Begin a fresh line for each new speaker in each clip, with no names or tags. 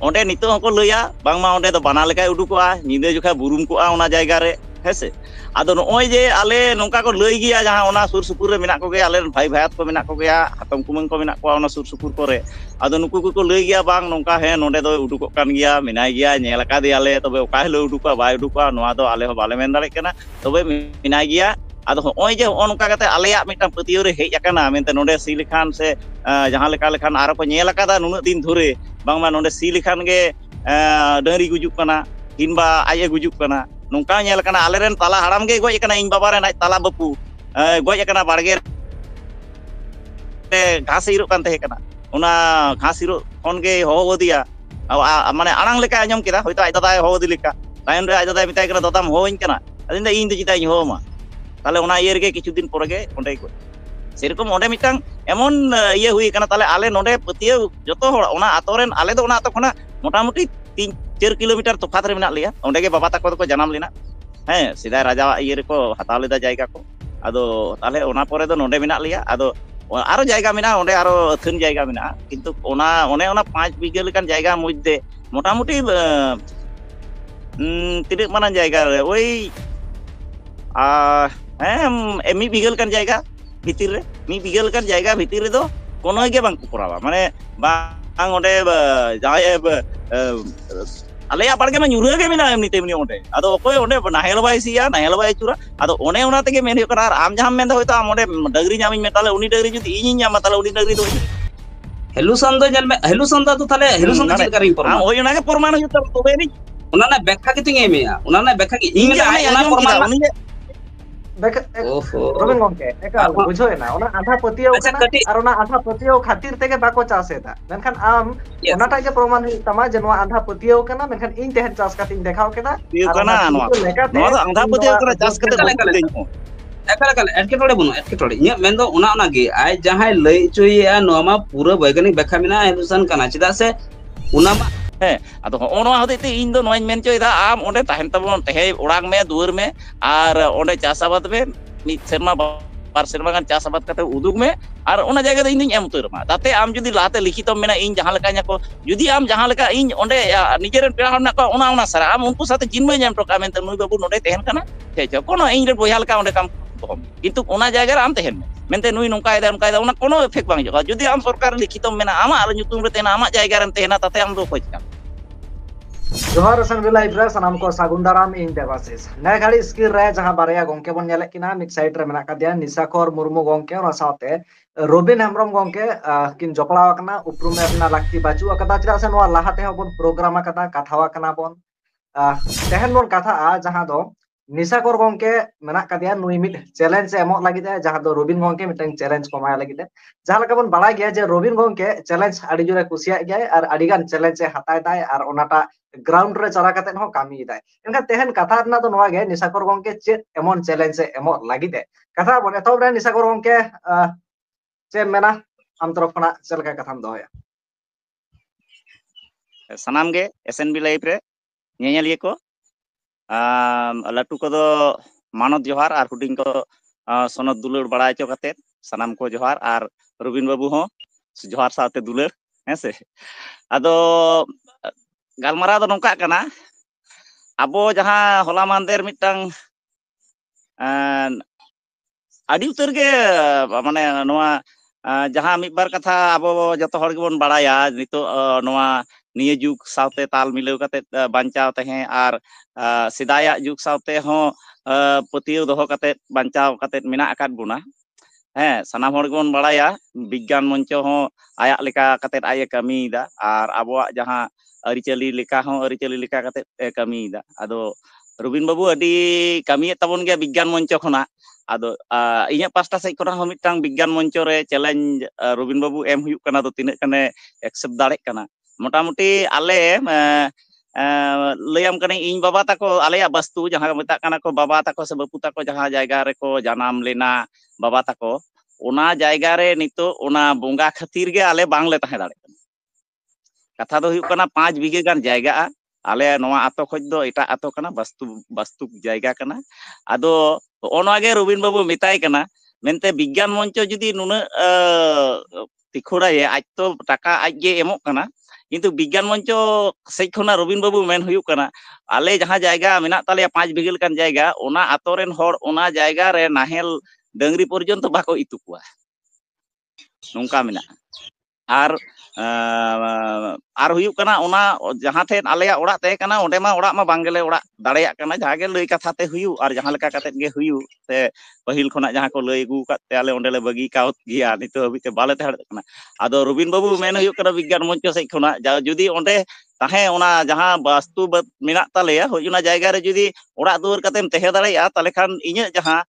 onde nito hoko laya bangma onde do bana lekai udukoa nyinde jokha burum koa ona jayga re hese ado noy je ale nongka ko lay giya jaha ona sur supur re menak ko ge ale bhai bhayat ko menak ko geya hatam kumang ko menak ko ona sur supur kore ado nuku ko lay giya bang nongka he nonde do udukok kan giya menai giya nyel ka de ale tobe oka helo udukoa bai udukoa noa do ale ho bale men dare kana tobe menai giya ado hoy je onka kate aleya mitang patiyo re hej akana mente nonde si lekhan se jaha leka lekhan aro ko nyel akada nunuk din dhore bangma nonde si lekhan ge dari gujuk kana kinba aye gujuk kana nongka nyel kana aleren tala haram ge goj kana ing baba ren aj tala bapu goj kana barge te ghas iruk kan tehe kana ona ghas iruk kon ge hoho dia mane arang leka anyom keda hoyto aj dada hoho di leka tayen re aj dada mitai kana dadam hoin kana adinda ing de jita ing ho ma tale ona iyer ge kichu din pore ge onde ko সেরকম onde mitang emon iye hui kana tale ale nonde patiyo joto hor ona atoren ale do ona ato khona motamuti 3-4 kilometer tofat re menak leya onde ge baba tako ko janam lena he sidai raja iye re ko hataw leda jayga ko ado tale ona pore do nonde menak leya ado aro jayga mena onde aro thun jayga mena kintu ona 5 bighা lekan jayga moddhe motamuti tinak manan jayga re oi mi bighা lekan jayga ভিতর রে me বিঘা lekan জায়গা ভিতর রে do কোনো ge bang ko korawa mane bang onde jahay aleya barge ma nyuru ge mena emni temni onde ado okoy onde nahel bai sia nahel bai chura ado one ona tege men hu kana ar am jaham men da hoyto am onde dagri nyami me tale uni dagri jodi iñi nyama tale uni dagri do
হেলুসন do nyal me হেলুসন da to tale হেলুসন da chil karing porman
oy ona ge porman hu to tobe ni
ona na bekha ki ting emeya ona na bekha ki ing na ona porman
Rabin গঙ্কে একা বুঝোয় না ওনা আধা পতিও কানা আর ওনা আধা পতিও খাতির থেকে বাকো চাষেতা মেনখান আম ওনাটা যে প্রমাণ তামা যে নোয়া আধা পতিও কানা মেনখান ইন তেহেন চাষ কাটিং দেখাও কেনা
আর কানা নোয়া আধা পতিও কানা চাষ কাতে
ekal etketore bono etketore inya mendo ona ge ai jahai lei choya noa ma pura baiganik bekha mena helusan kana chida se una ma
he ado ono hode te indo noain men choy da am onde tahen tabon tehe orang me duur me ar onde chasabad me mi serma par serma kan chasabad kate udug me ar ona jayga de indi em utar ma tate am jodi late likhitom mena in jahan leka nya ko jodi am jahan leka in onde nijeren pera honna ko ona sara am unku sate jinmay nyam to kamen te nui babu node tehen kana checho kono in re boya leka onde kam কিন্তু ona jayga am tehen me mente nui nongka eda ona kono effect bang joga jodi am sarkar likhitom mena ama ar nyutum re tena ama jayga ren tehena tate am do khoj kam
जोहार सन बिलाई ब्रा सनाम को सागुंदाराम इन देवासिस नय घड़ी skill रे जहां बारया गोंके बन नेले किना मिक साइड रे मेना कदिया निसाखोर मुर्मू गोंके और साथे रोबिन हेमब्रम गोंके किन जपलाव कना उपरुम में अपना लाक्ति बाचू अकदा चरा से नवा लाहाते हबन प्रोग्राम अकदा कथावा कना बन तेहन बन कथा आ जहां दो निसाखोर गोंके मेना कदिया नुई मिट चैलेंज से एमो लगी दे जहां दो रोबिन गोंके मिटन चैलेंज को माया लगी दे जहां लका बन बड़ा गया जे रोबिन गोंके चैलेंज अडी जोरे कुसिया गया और अडीगान चैलेंज से हताय दाय और ओनाटा ग्राउंड रे चला कते हो कामी दाय एनका तेहन कथा ना तो नवा गे निसाखोर गोंके चे एमन चैलेंज से एमो लगी दे कथा बने तो रे निसाखोर गोंके चे मेना आम तरफ खना चलका कथाम दोया
sanam ge SNB live re nyanyaliye ko latu ko do manot johar ar huding ko sonot dulur bada cho kate sanam ko johar ar Robin babu ho johar saate dulur hese ado galmara do nongka kana abo jaha hola mander mitang adi utar ge mane noa jaha mitbar katha abo joto hor gebon badaya nito noa niye juk saute tal milau kate banchaw tehe ar sidaya juk saute ho patiyo doho kate banchaw kate mena akad buna he sanam hor gebon badaya bigyan moncho ho ayak leka kate aye kami da ar abo jaha aricali leka ho aricali leka kate kami da ado Robin babu adi kami tabon ge bigyan moncho khona ado inya pasta sai kona ho mitang bigyan moncho re challenge Robin babu em huyuk kana do tinak kane accept darek kana motamuti ale layam kane ing baba tako aleya bastu jaha metak kana ko baba tako se bapu tako jaha jayga re ko janam lena baba tako ona jayga re nito ona bonga khatir ge ale bangle tahe dare katha do huyuk kana 5 bighা gan jayga ale noa ato khoj do eta ato kana bastu jayga kana ado ona ge Robin babu mitai kana mente bigyan moncho judi nuna tikhoraye aj to taka aj ge emok kana কিন্তু বিজ্ঞান মঞ্চ সেজ খনা রবিন বাবু main হুᱭᱩᱜ ᱠᱟᱱᱟ ᱟᱞᱮ ᱡᱟᱦᱟᱸ ᱡᱟᱭᱜᱟ ᱢᱮᱱᱟᱜ ᱛᱟᱞᱮᱭᱟ 5 ᱵᱤᱜᱷᱟᱹ ᱞᱮᱠᱟᱱ ᱡᱟᱭᱜᱟ ᱚᱱᱟ ᱟᱛᱳ ᱨᱮᱱ ᱦᱚᱲ ᱚᱱᱟ ᱡᱟᱭᱜᱟ ᱨᱮ ᱱᱟᱦᱮᱞ ᱰᱟᱝᱨᱤ ᱯᱚᱨᱡᱚᱱᱛᱚ ᱵᱟᱠᱚ ᱤᱛᱩ ᱠᱚᱣᱟ ᱱᱚᱝᱠᱟ ᱢᱮᱱᱟᱜᱼᱟ ᱟᱨ ᱦᱩᱭᱩᱜ ᱠᱟᱱᱟ ᱚᱱᱟ ᱡᱟᱦᱟᱸ ᱴᱷᱮᱱ ᱟᱞᱮᱭᱟᱜ ᱚᱲᱟᱜ ᱛᱟᱦᱮᱸ ᱠᱟᱱᱟ ᱚᱸᱰᱮ ᱢᱟ ᱚᱲᱟᱜ ᱢᱟ ᱵᱟᱝ ᱜᱮᱞᱮ ᱚᱲᱟᱜ ᱫᱟᱲᱮᱭᱟᱜ ᱠᱟᱱᱟ ᱡᱟᱦᱟᱸ ᱜᱮ ᱞᱟᱹᱭ ᱠᱟᱛᱷᱟ ᱛᱮ ᱦᱩᱭᱩᱜ ᱟᱨ ᱡᱟᱦᱟᱸ ᱞᱮᱠᱟ ᱠᱟᱛᱮᱫ ᱜᱮ ᱦᱩᱭᱩᱜ ᱥᱮ ᱯᱟᱹᱦᱤᱞ ᱠᱷᱚᱱᱟᱜ ᱡᱟᱦᱟᱸ ᱠᱚ ᱞᱟᱹᱭ ᱟᱹᱜᱩ ᱟᱠᱟᱫ ᱛᱮ ᱟᱞᱮ ᱚᱸᱰᱮ ᱞᱮ ᱵᱟᱹᱜᱤ ᱠᱟᱣᱫ ᱜᱮᱭᱟ ᱱᱤᱛᱚᱜ ᱦᱟᱹᱵᱤᱡ ᱛᱮ ᱵᱟᱞᱮ ᱛᱟᱦᱮᱸ ᱫᱟᱲᱮᱭᱟᱜ ᱠᱟᱱᱟ ᱟᱫᱚ ᱨᱚᱵᱤᱱ ᱵᱟᱵᱩ ᱢᱮᱱ ᱦᱩᱭᱩᱜ ᱠᱟᱱᱟ ᱵᱤᱜᱽᱜᱟᱱ ᱢᱚᱧᱪᱚ ᱥᱮᱫ ᱠᱷᱚᱱᱟᱜ ᱡᱩᱫᱤ ᱚᱸᱰᱮ ᱛᱟᱦᱮᱸ ᱚᱱᱟ ᱡᱟᱦᱟᱸ ᱵᱟᱥᱛᱩ ᱢᱮᱱᱟᱜ ᱛᱟᱞᱮᱭᱟ ᱦᱳᱭ ᱚᱱᱟ ᱡᱟᱭᱜᱟ ᱨᱮ ᱡᱩᱫᱤ ᱚᱲᱟᱜ ᱫᱩᱣᱟᱹᱨ ᱠᱟᱛᱮᱢ ᱛᱟᱦᱮᱸ ᱫᱟᱲᱮᱭᱟᱜᱼᱟ ᱛᱟᱦᱞᱮ ᱠᱷᱟᱱ ᱤᱧᱟᱹᱜ ᱡᱟᱦᱟᱸ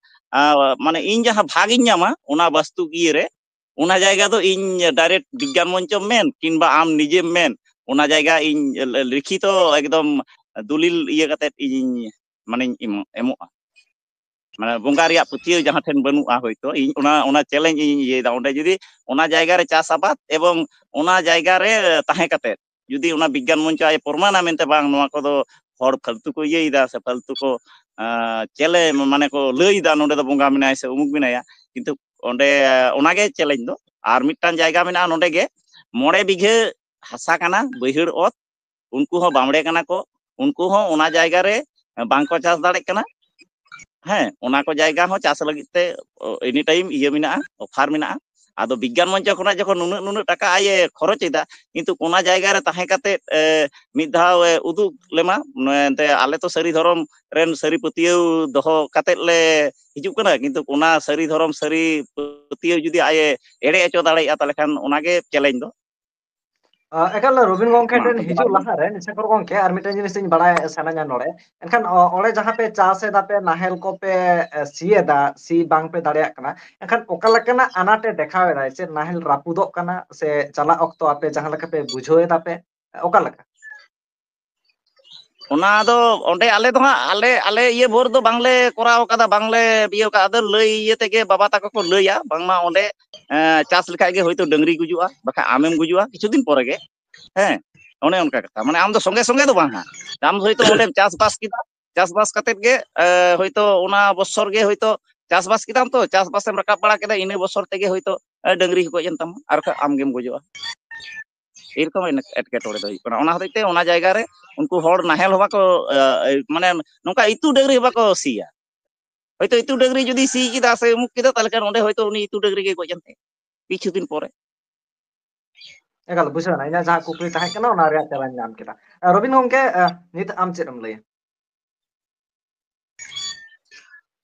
ᱢᱟᱱᱮ ᱤᱧ ᱡᱟᱦᱟᱸ ᱵᱷᱟᱜᱤᱧ ᱧᱟᱢᱟ ᱚᱱᱟ ᱵᱟᱥᱛᱩ ᱤᱭᱟᱹ ᱨᱮ ᱚᱱᱟ ᱡᱟᱭᱜᱟ ᱫᱚ ᱤᱧ ᱰᱟᱭᱨᱮक्ᱴ ᱵᱤᱜᱽᱜᱟᱱ ᱢᱚᱧᱪᱚ ᱢᱮᱱ ᱠᱤংᱵᱟ ᱟᱢ ᱱᱤᱡᱮᱢ ᱢᱮᱱ ᱚᱱᱟ ᱡᱟᱭᱜᱟ ᱤᱧ ᱞᱤᱠᱷᱤᱛᱚ ᱮᱠᱫᱚম ᱫᱩᱞᱤᱞ ᱤᱭᱟᱹ ᱠᱟᱛᱮᱫ ᱤᱧ ᱢᱟᱱᱮᱧ ᱮᱢᱚᱜᱼᱟ মানে বঙ্গা রিয়া পুতিও যাহা ঠেন বানুয়া হয়তো ইন ওনা চ্যালেঞ্জ ইন ইয়েদা ওন্ডে যদি ওনা জায়গা রে চাষ আবাদ এবং ওনা জায়গা রে তাহে কাতে যদি ওনা বিজ্ঞান মঞ্চ আয় প্রমাণ মেনতে বাং নোয়া কদো হর ফালতু কো ইয়েইদা সে ফালতু কো চেলে মানে কো লইদা নোডে দো বঙ্গা মিনায় সে উমুক মিনায়া কিন্তু ওন্ডে ওনাগে চ্যালেঞ্জ দো আর মিটটান জায়গা মেনা নোডে গে 9 বিঘে হাসা কানা বৈহড় অত उनको हो बामड़े कना को उनको हो ओना जायगा रे बांको चाष दाड़े कना ᱦᱮᱸ ᱚᱱᱟ ᱠᱚ ᱡᱟᱭᱜᱟ ᱦᱚᱸ ᱪᱟᱥ ᱞᱟᱹᱜᱤᱫ ᱛᱮ ᱮᱱᱤ ᱴᱟᱭᱤᱢ ᱤᱭᱟᱹ ᱢᱮᱱᱟᱜᱼᱟ ᱚᱯᱷᱟᱨ ᱢᱮᱱᱟᱜᱼᱟ ᱟᱫᱚ ᱵᱤᱜᱽᱜᱟᱱ ᱢᱚᱧᱪᱚ ᱠᱷᱚᱱᱟᱜ ᱡᱚᱠᱷᱚᱱ ᱱᱩᱱᱟᱹᱜ ᱴᱟᱠᱟ ᱟᱭᱮ ᱠᱷᱚᱨᱚᱪ ᱮᱫᱟ ᱠᱤᱱᱛᱩ ᱚᱱᱟ ᱡᱟᱭᱜᱟ ᱨᱮ ᱛᱟᱦᱮᱸ ᱠᱟᱛᱮ ᱢᱤᱫ ᱫᱷᱟᱣ ᱩᱫᱩᱜ ᱞᱮᱢᱟ ᱮᱱᱛᱮ ᱟᱞᱮ ᱛᱚ ᱥᱟᱹᱨᱤ ᱫᱷᱚᱨᱚᱢ ᱨᱮᱱ ᱥᱟᱹᱨᱤ ᱯᱟᱹᱛᱭᱟᱹᱣ ᱫᱚᱦᱚ ᱠᱟᱛᱮᱫ ᱞᱮ ᱦᱤᱡᱩᱜ ᱠᱟᱱᱟ ᱠᱤᱱᱛᱩ ᱚᱱᱟ ᱥᱟᱹᱨᱤ ᱫᱷᱚᱨᱚᱢ ᱥᱟᱹᱨᱤ ᱯᱟᱹᱛᱭᱟᱹᱣ ᱡᱩᱫᱤ ᱟᱭᱮ ᱮᱲᱮ ᱦᱚᱪᱚ ᱫᱟᱲᱮᱭᱟᱜᱼᱟ ᱛᱟᱦᱞᱮ ᱠᱷᱟᱱ ᱚᱱᱟᱜᱮ ᱪᱮᱞᱮᱧᱡᱽ ᱫᱚ
ᱮᱠᱟᱞ ᱨᱚᱵᱤᱱ ᱜᱚᱝᱠᱮ ᱴᱷᱮᱱ ᱦᱤᱡᱩᱜ ᱞᱟᱦᱟᱨᱮ ᱱᱤᱥᱟᱠᱚᱨ ᱜᱚᱝᱠᱮ ᱟᱨ ᱢᱤᱫᱴᱮᱱ ᱡᱤᱱᱤᱥ ᱤᱧ ᱵᱟᱲᱟᱭ ᱥᱟᱱᱟᱧᱟ ᱱᱚᱰᱮ ᱮᱱᱠᱷᱟन ᱚᱸᱰᱮ ᱡᱟᱦᱟᱸ ᱯᱮ ᱪᱟᱥ ᱮᱫᱟ ᱯᱮ ᱱᱟᱦᱮᱞ ᱠᱚᱯᱮ ᱥᱤᱭᱮᱫᱟ ᱥᱤ ᱵᱟᱝ ᱯᱮ ᱫᱟᱲᱮᱭᱟᱜ ᱠᱟᱱᱟ ᱮᱱᱠᱷᱟन ᱚᱠᱟ ᱞᱮᱠᱟᱱᱟᱜ ᱟᱱᱟᱴᱮ ᱫᱮᱠᱷᱟᱣ ᱮᱫᱟ ᱥᱮ ᱱᱟᱦᱮᱞ ᱨᱟᱹᱯᱩᱫᱚᱜ ᱠᱟᱱᱟ ᱥᱮ ᱪᱟᱞᱟᱜ ᱚᱠᱛᱚ ᱟᱯᱮ ᱡᱟᱦᱟᱸ ᱞᱮᱠᱟ ᱯᱮ ᱵᱩᱡᱷᱟᱹᱣ ᱮᱫᱟ ᱯᱮ ᱚᱠᱟ ᱞᱮᱠᱟ
ᱚᱱᱟ ᱫᱚ ᱚᱸᱰᱮ ᱟᱞᱮ ᱫᱚ ᱦᱟᱸᱜ ᱟᱞᱮ ᱤᱭᱟᱹ ᱵᱷᱳᱨ ᱫᱚ ᱵᱟᱝᱞᱮ ᱠᱚᱨᱟᱣ ᱠᱟᱫᱟ ᱵᱟᱝᱞᱮ ᱤᱭᱟᱹ ᱠᱟᱫᱟ ᱟᱫᱚ ᱞᱟᱹᱭ ᱤᱭᱟᱹ ᱛᱮᱜᱮ ᱵᱟᱵᱟ ᱛᱟᱠᱚ ᱠᱚ ᱞᱟᱹᱭᱟ ᱵᱟᱝᱢᱟ ᱚᱸᱰᱮ ᱪᱟᱥ ᱞᱮᱠᱷᱟᱡ ᱜᱮ ᱦᱳᱭᱛᱳ ᱰᱟᱹᱝᱨᱤ ᱜᱩᱡᱩᱜᱼᱟ ᱵᱟᱠᱷᱟᱡ ᱟᱢᱮᱢ ᱜᱩᱡᱩᱜᱼᱟ ᱠᱤᱪᱷᱩ ᱫᱤᱱ ᱯᱚᱨᱮ ᱜᱮ ᱦᱮᱸ ᱚᱱᱮ ᱚᱱᱠᱟ ᱠᱟᱛᱷᱟ ᱢᱟᱱᱮ ᱟᱢ ᱫᱚ ᱥᱚᱸᱜᱮ ᱥᱚᱸᱜᱮ ᱫᱚ ᱵᱟᱝ ᱦᱟᱸᱜ ᱟᱢ ᱦᱳᱭᱛᱳ ᱚᱸᱰᱮᱢ ᱪᱟᱥᱵᱟᱥ ᱠᱮᱫᱟ ᱪᱟᱥᱵᱟᱥ ᱠᱟᱛᱮᱫ ᱜᱮ ᱦᱳᱭᱛᱳ ᱚᱱᱟ ᱵᱚছᱚᱨ ᱜᱮ ᱦᱳᱭᱛᱳ ᱪᱟᱥᱵᱟᱥ ᱠᱮᱫᱟᱢ ᱛᱚ ᱪᱟᱥᱵᱟᱥᱮᱢ ᱨᱟᱠᱟᱵ ᱵᱟᱲᱟ ᱠᱮᱫᱟ ᱤᱱᱟᱹ ᱵᱚছᱚᱨ ᱛᱮᱜᱮ ᱦᱳᱭᱛᱳ ᱰᱟᱹᱝᱨᱤ ᱦᱚᱸ ᱜᱚᱡ ᱮᱱ ᱛᱟᱢᱟ ᱟᱨ ᱵᱟᱠᱷᱟᱡ ᱟᱢᱜᱮᱢ ᱜᱩᱡᱩᱜᱼᱟ এরকম এটকেᱴᱚᱬᱮ ᱫᱚ ᱦᱩᱭᱩᱜ ᱠᱟᱱᱟ ᱚᱱᱟ ᱦᱚᱛᱮᱡ ᱛᱮ ᱚᱱᱟ ᱡᱟᱭᱜᱟ ᱨᱮ ᱩᱱᱠᱩ ᱦᱚᱲ ᱱᱟᱦᱮᱞ ᱦᱚᱸ ᱵᱟᱠᱚ ᱢᱟᱱᱮ ᱱᱚᱝᱠᱟ ᱤᱛᱩ ᱰᱟᱹᱝᱨᱤ ᱦᱚᱸ ᱵᱟᱠᱚ ᱥᱤᱭᱟ ᱦᱚᱭᱛᱳ ᱤᱛᱩ ᱰᱟᱹᱝᱨᱤ ᱡᱩᱫᱤ ᱥᱤ ᱠᱮᱫᱟ ᱥᱮ ᱩᱢᱩᱠ ᱠᱮᱫᱟ ᱛᱟᱦᱞᱮ ᱠᱷᱟᱱ ᱚᱸᱰᱮ ᱦᱚᱭᱛᱳ ᱩᱱᱤ ᱤᱛᱩ ᱰᱟᱹᱝᱨᱤ ᱜᱮ ᱜᱚᱡ ᱮᱱ ᱛᱟᱭᱟ ᱠᱤᱪᱷᱩ ᱫᱤᱱ ᱯᱚᱨᱮ
ᱮᱠᱟᱞ ᱵᱩᱡᱷᱟᱹᱣᱱᱟ ᱤᱧᱟᱹᱜ ᱡᱟᱦᱟᱸ ᱠᱩᱠᱞᱤ ᱛᱟᱦᱮᱸ ᱠᱟᱱᱟ ᱚᱱᱟ ᱨᱮᱭᱟᱜ ᱛᱮᱞᱟᱧ ᱧᱟᱢ ᱠᱮᱫᱟ ᱨᱚᱵᱤᱱ ᱜᱚᱝᱠᱮ ᱱᱤᱛ ᱟᱢ ᱪᱮᱫ ᱮᱢ ᱞᱟᱹᱭᱟ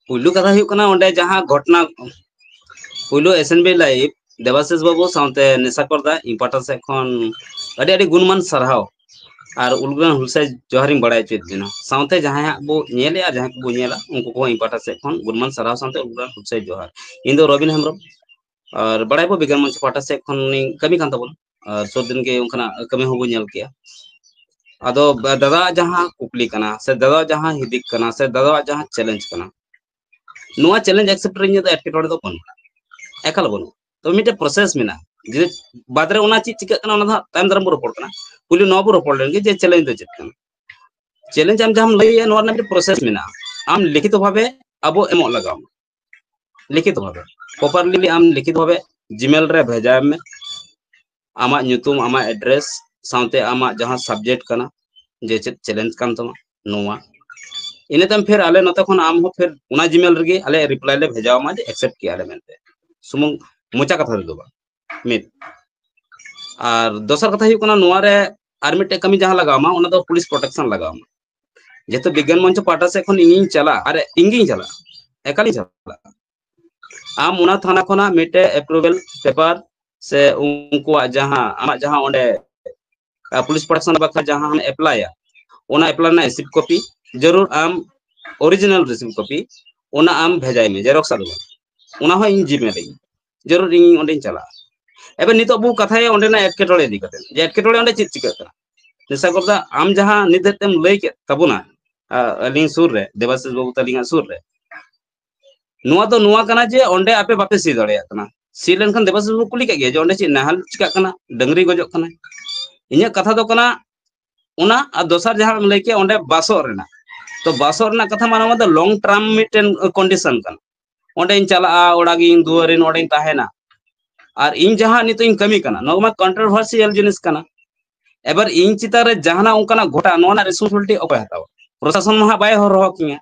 ᱯᱩᱭᱞᱩ ᱠᱟᱛᱷᱟ ᱦᱩᱭᱩᱜ ᱠᱟᱱᱟ ᱚᱸᱰᱮ ᱡᱟᱦᱟᱸ ᱜᱷᱚᱴᱚᱱᱟ ᱯᱩᱭᱞᱩ ᱮᱥᱮᱱᱵᱤ ᱞᱟᱭᱤভ ᱫᱮᱵᱟᱥᱤᱥ ᱵᱟᱵᱩ ᱥᱟᱶᱛᱮ ᱱᱤᱥᱟᱠᱚᱨ ᱫᱟ ᱤᱧ ᱯᱟᱦᱴᱟ ᱥᱮᱫ ᱠᱷᱚᱱ ᱟᱹᱰᱤ ᱜᱩᱱᱢᱟᱱ ᱥᱟᱨᱦᱟᱣ ᱟᱨ ᱩᱞᱜᱩᱞᱟᱱ ᱦᱩᱞᱥᱟᱹᱭ ᱡᱚᱦᱟᱨᱤᱧ ᱵᱟᱲᱟᱭ ᱦᱚᱪᱚᱭᱮᱫ ᱵᱮᱱᱟ ᱥᱟᱶᱛᱮ ᱡᱟᱦᱟᱸᱭ ᱦᱟᱸᱜ ᱵᱚ ᱧᱮᱞᱮᱜᱼᱟ ᱡᱟᱦᱟᱸᱭ ᱠᱚᱵᱚ ᱧᱮᱞᱟ ᱩᱱᱠᱩ ᱠᱚᱦᱚᱸ ᱤᱧ ᱯᱟᱦᱴᱟ ᱥᱮᱫ ᱠᱷᱚᱱ ᱜᱩᱱᱢᱟᱱ ᱥᱟᱨᱦᱟᱣ ᱥᱟᱶᱛᱮ ᱩᱞᱜᱩᱞᱟᱱ ᱦᱩᱞᱥᱟᱹᱭ ᱡᱚᱦᱟᱨ ᱤᱧ ᱫᱚ ᱨᱚᱵᱤᱱ ᱦᱮᱢᱵᱨᱚᱢ ᱟᱨ ᱵᱟᱲᱟᱭ ᱵᱚ ᱵᱤᱜᱽᱜᱟᱱ ᱢᱚᱧᱪ ᱯᱟᱦᱴᱟ ᱥᱮᱫ ᱠᱷᱚᱱ ᱠᱟᱹᱢᱤ ᱠᱟᱱ ᱛᱟᱵᱚᱱᱟ ᱟᱨ ᱥᱚᱵ ᱫᱤᱱ ᱜᱮ ᱚᱱᱠᱟᱱᱟᱜ ᱠᱟᱹᱢᱤ ᱦᱚᱸᱵᱚ ᱧᱮᱞ ᱠᱮᱜᱼᱟ ᱟᱫᱚ ᱫᱟᱫᱟ ᱡᱟᱦᱟᱸ ᱠᱩᱠᱞᱤ ᱠᱟᱱᱟ ᱥᱮ ᱫᱟᱫᱟ ᱡᱟᱦᱟᱸ ᱦᱤᱫᱤᱠ ᱠᱟᱱᱟ ᱥᱮ ᱫᱟᱫᱟᱣᱟᱜ ᱡᱟᱦᱟᱸ ᱪᱮᱞᱮᱧᱡᱽ ᱠᱟᱱᱟ ᱱᱚᱣᱟ ᱪᱮᱞᱮᱧᱡᱽ ᱮᱠᱥᱮᱯᱴ ᱨᱮ ᱤᱧᱟᱹᱜ ᱫᱚ ᱮᱴᱠᱮᱴᱚᱬᱮ ᱫᱚ ᱵᱟᱹᱱᱩᱜᱼᱟ ᱮᱠᱟᱞ ᱵᱟᱹᱱᱩᱜᱼᱟ ᱛᱚ ᱢᱤᱫᱴᱮᱡ ᱯᱨᱚᱥᱮᱥ ᱢᱮᱱᱟᱜᱼᱟ ᱡᱮ ᱵᱟᱫ ᱨᱮ ᱚᱱᱟ ᱪᱮᱫ ᱪᱤᱠᱟᱹᱜ ᱠᱟᱱᱟ ᱚᱱᱟ ᱫᱚ ᱛᱟᱭᱚᱢ ᱫᱟᱨᱟᱢ ᱵᱚ ᱨᱚᱯᱚᱲ ᱠᱟᱱᱟ ᱯᱩᱭᱞᱩ ᱱᱚᱣᱟ ᱵᱚ ᱨᱚᱯᱚᱲ ᱞᱮᱱᱜᱮ ᱡᱮ ᱪᱮᱞᱮᱧᱡᱽ ᱫᱚ ᱪᱮᱫ ᱠᱟᱱᱟ ᱪᱮᱞᱮᱧᱡᱽ ᱟᱢ ᱡᱟᱦᱟᱸᱢ ᱞᱟᱹᱭᱮᱜᱼᱟ ᱱᱚᱣᱟ ᱨᱮᱱᱟᱜ ᱢᱤᱫᱴᱮᱡ ᱯᱨᱚᱥᱮᱥ ᱢᱮᱱᱟᱜᱼᱟ ᱟᱢ ᱞᱤᱠᱷᱤᱛᱚ ᱵᱷᱟᱵᱮ ᱟᱵᱚ ᱮᱢᱚᱜ ᱞᱟᱜᱟᱣ ᱟᱢᱟ लिखित भावे प्रॉपरली आम लिखित भावे जीमेल रे भेजा में आमा nyutum आमा एड्रेस साउते आमा जहां सब्जेक्ट कना जे चैलेंज कान तमा नोवा इने तम फिर आले नते खन आम हो फिर उना जीमेल रेगे आले रिप्लाई ले भेजा मा जे एक्सेप्ट किया आले मेनते सुमुंग मोचा कथा दो बा मित और दोसर कथा हुई कना नोवा रे आर मिटे कमी जहां लगामा उना दो पुलिस प्रोटेक्शन लगामा जेतो विज्ञान मंच पाटा से खन इंगिन चला अरे इंगिन चला एकाली चला आम उना थाना खना मिटे अप्रूवल पेपर से उनको जहां आमा जहां ओंडे पुलिस प्रोटेक्शन बखा जहां हम अप्लाई ओना अप्लाई ना रिसीव कॉपी जरूर आम ओरिजिनल रिसीव कॉपी ओना आम भेजाई में जेरॉक्स आदो ओना हो इन जीमेल रे जरूर इन ओंडे चला एबे नितो बु कथाय ओंडे ना एटकेटोळे इदी कते जे एटकेटोळे ओंडे चित चिका कना निसा करदा आम जहां निदेतेम लई के तबुना अलिंग सुर रे देवाशिष बाबू तलिंगा सुर रे नुआ तो नुआ कना जे ओंडे आपे बापे सी दड़िया कना सी लेनखान देवाशिष बाबू कुली के गे जे ओंडे ची नाहल चिका कना डंगरी गजो कना इnya कथा दो कना उना आ दोसर जहां लई के ओंडे बासो रेना तो बासो रेना कथा माना द लॉन्ग टर्म मिटेन कंडीशन कना ओंडे इन चला ओडागिन दुआरिन ओंडे ताहेना और इन जहां नितो इन कमी कना नोमा कंट्रोवर्शियल जिनिस कना एबार इन चितार रे जहाना उनकाना घटा नोना रेस्पॉन्सिबिलिटी अकय हतावा प्रशासन मा बाय हरह किया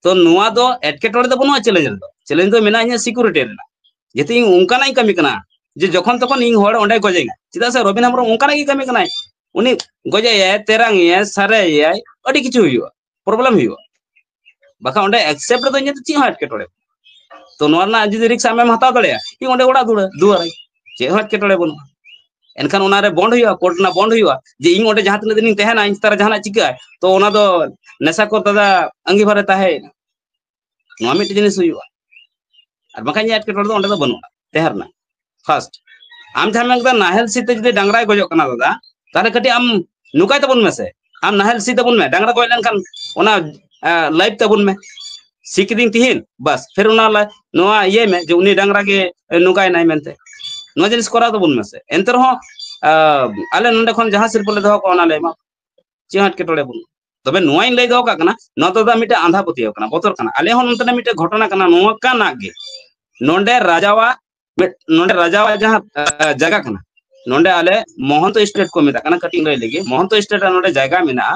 तो नुआ दो एटकेटोड़े दो बनुआ चैलेंज दो मेना सिक्योरिटी रेना जेते इन उनकाना कमी कना जे जखन तखन इन होड़ ओंडे गजेगा चिदा से रबिन हेम्ब्रम उनकाना कमी कना उनी गजेया तेरांगिया सारेया अडी किछु हुआ प्रॉब्लम हुआ बाका ओंडे एक्सेप्ट दो इन ची एटकेटोड़े तो नोना जुदी रिक्स आमेम हता दड़या इ ओंडे ओड़ा दुआर चे एटकेटोड़े बनु एनखान ओना रे बॉन्ड हुआ कोर्ट ना बॉन्ड हुआ जे इन ओंडे जहां तने दिन तहना इन तारा जहां चिका तो ओना दो नेशा को दादा अंगीभारे ताहे नोआ मिट जिनिस हुआ और बाका एटकेटोड़े दो ओंडे दो बनु तेहरना फर्स्ट आम जहां मेंदा नाहेल सीते जुदी डांगरा गजो कना दादा ताले कटी आम नुकाय तबन मेसे आम नाहेल सी तबन में डांगरा गय लेनखान ओना लाइव तबन में सीख दिन तिहिन बस फिर ओना नोआ ये में जे उनी डांगरा के नुकाय नाय मेनते नो जिनिस करा तबन मेसे एंतर हो आले नंडे खन जहां सिरप ले दो को ओना लेमा चिहाट के टोड़े बन तबे नोआ इन ले दो का कना न तो दा मिटे आंधा पतियो कना बोतर कना आले हो नंतने मिटे घटना कना नोआ का नागे नोंडे राजावा जहां जगह कना नोंडे आले महंत स्टेट को मेता कना कटिंग ले लेगे महंत स्टेट नोंडे जगह मेना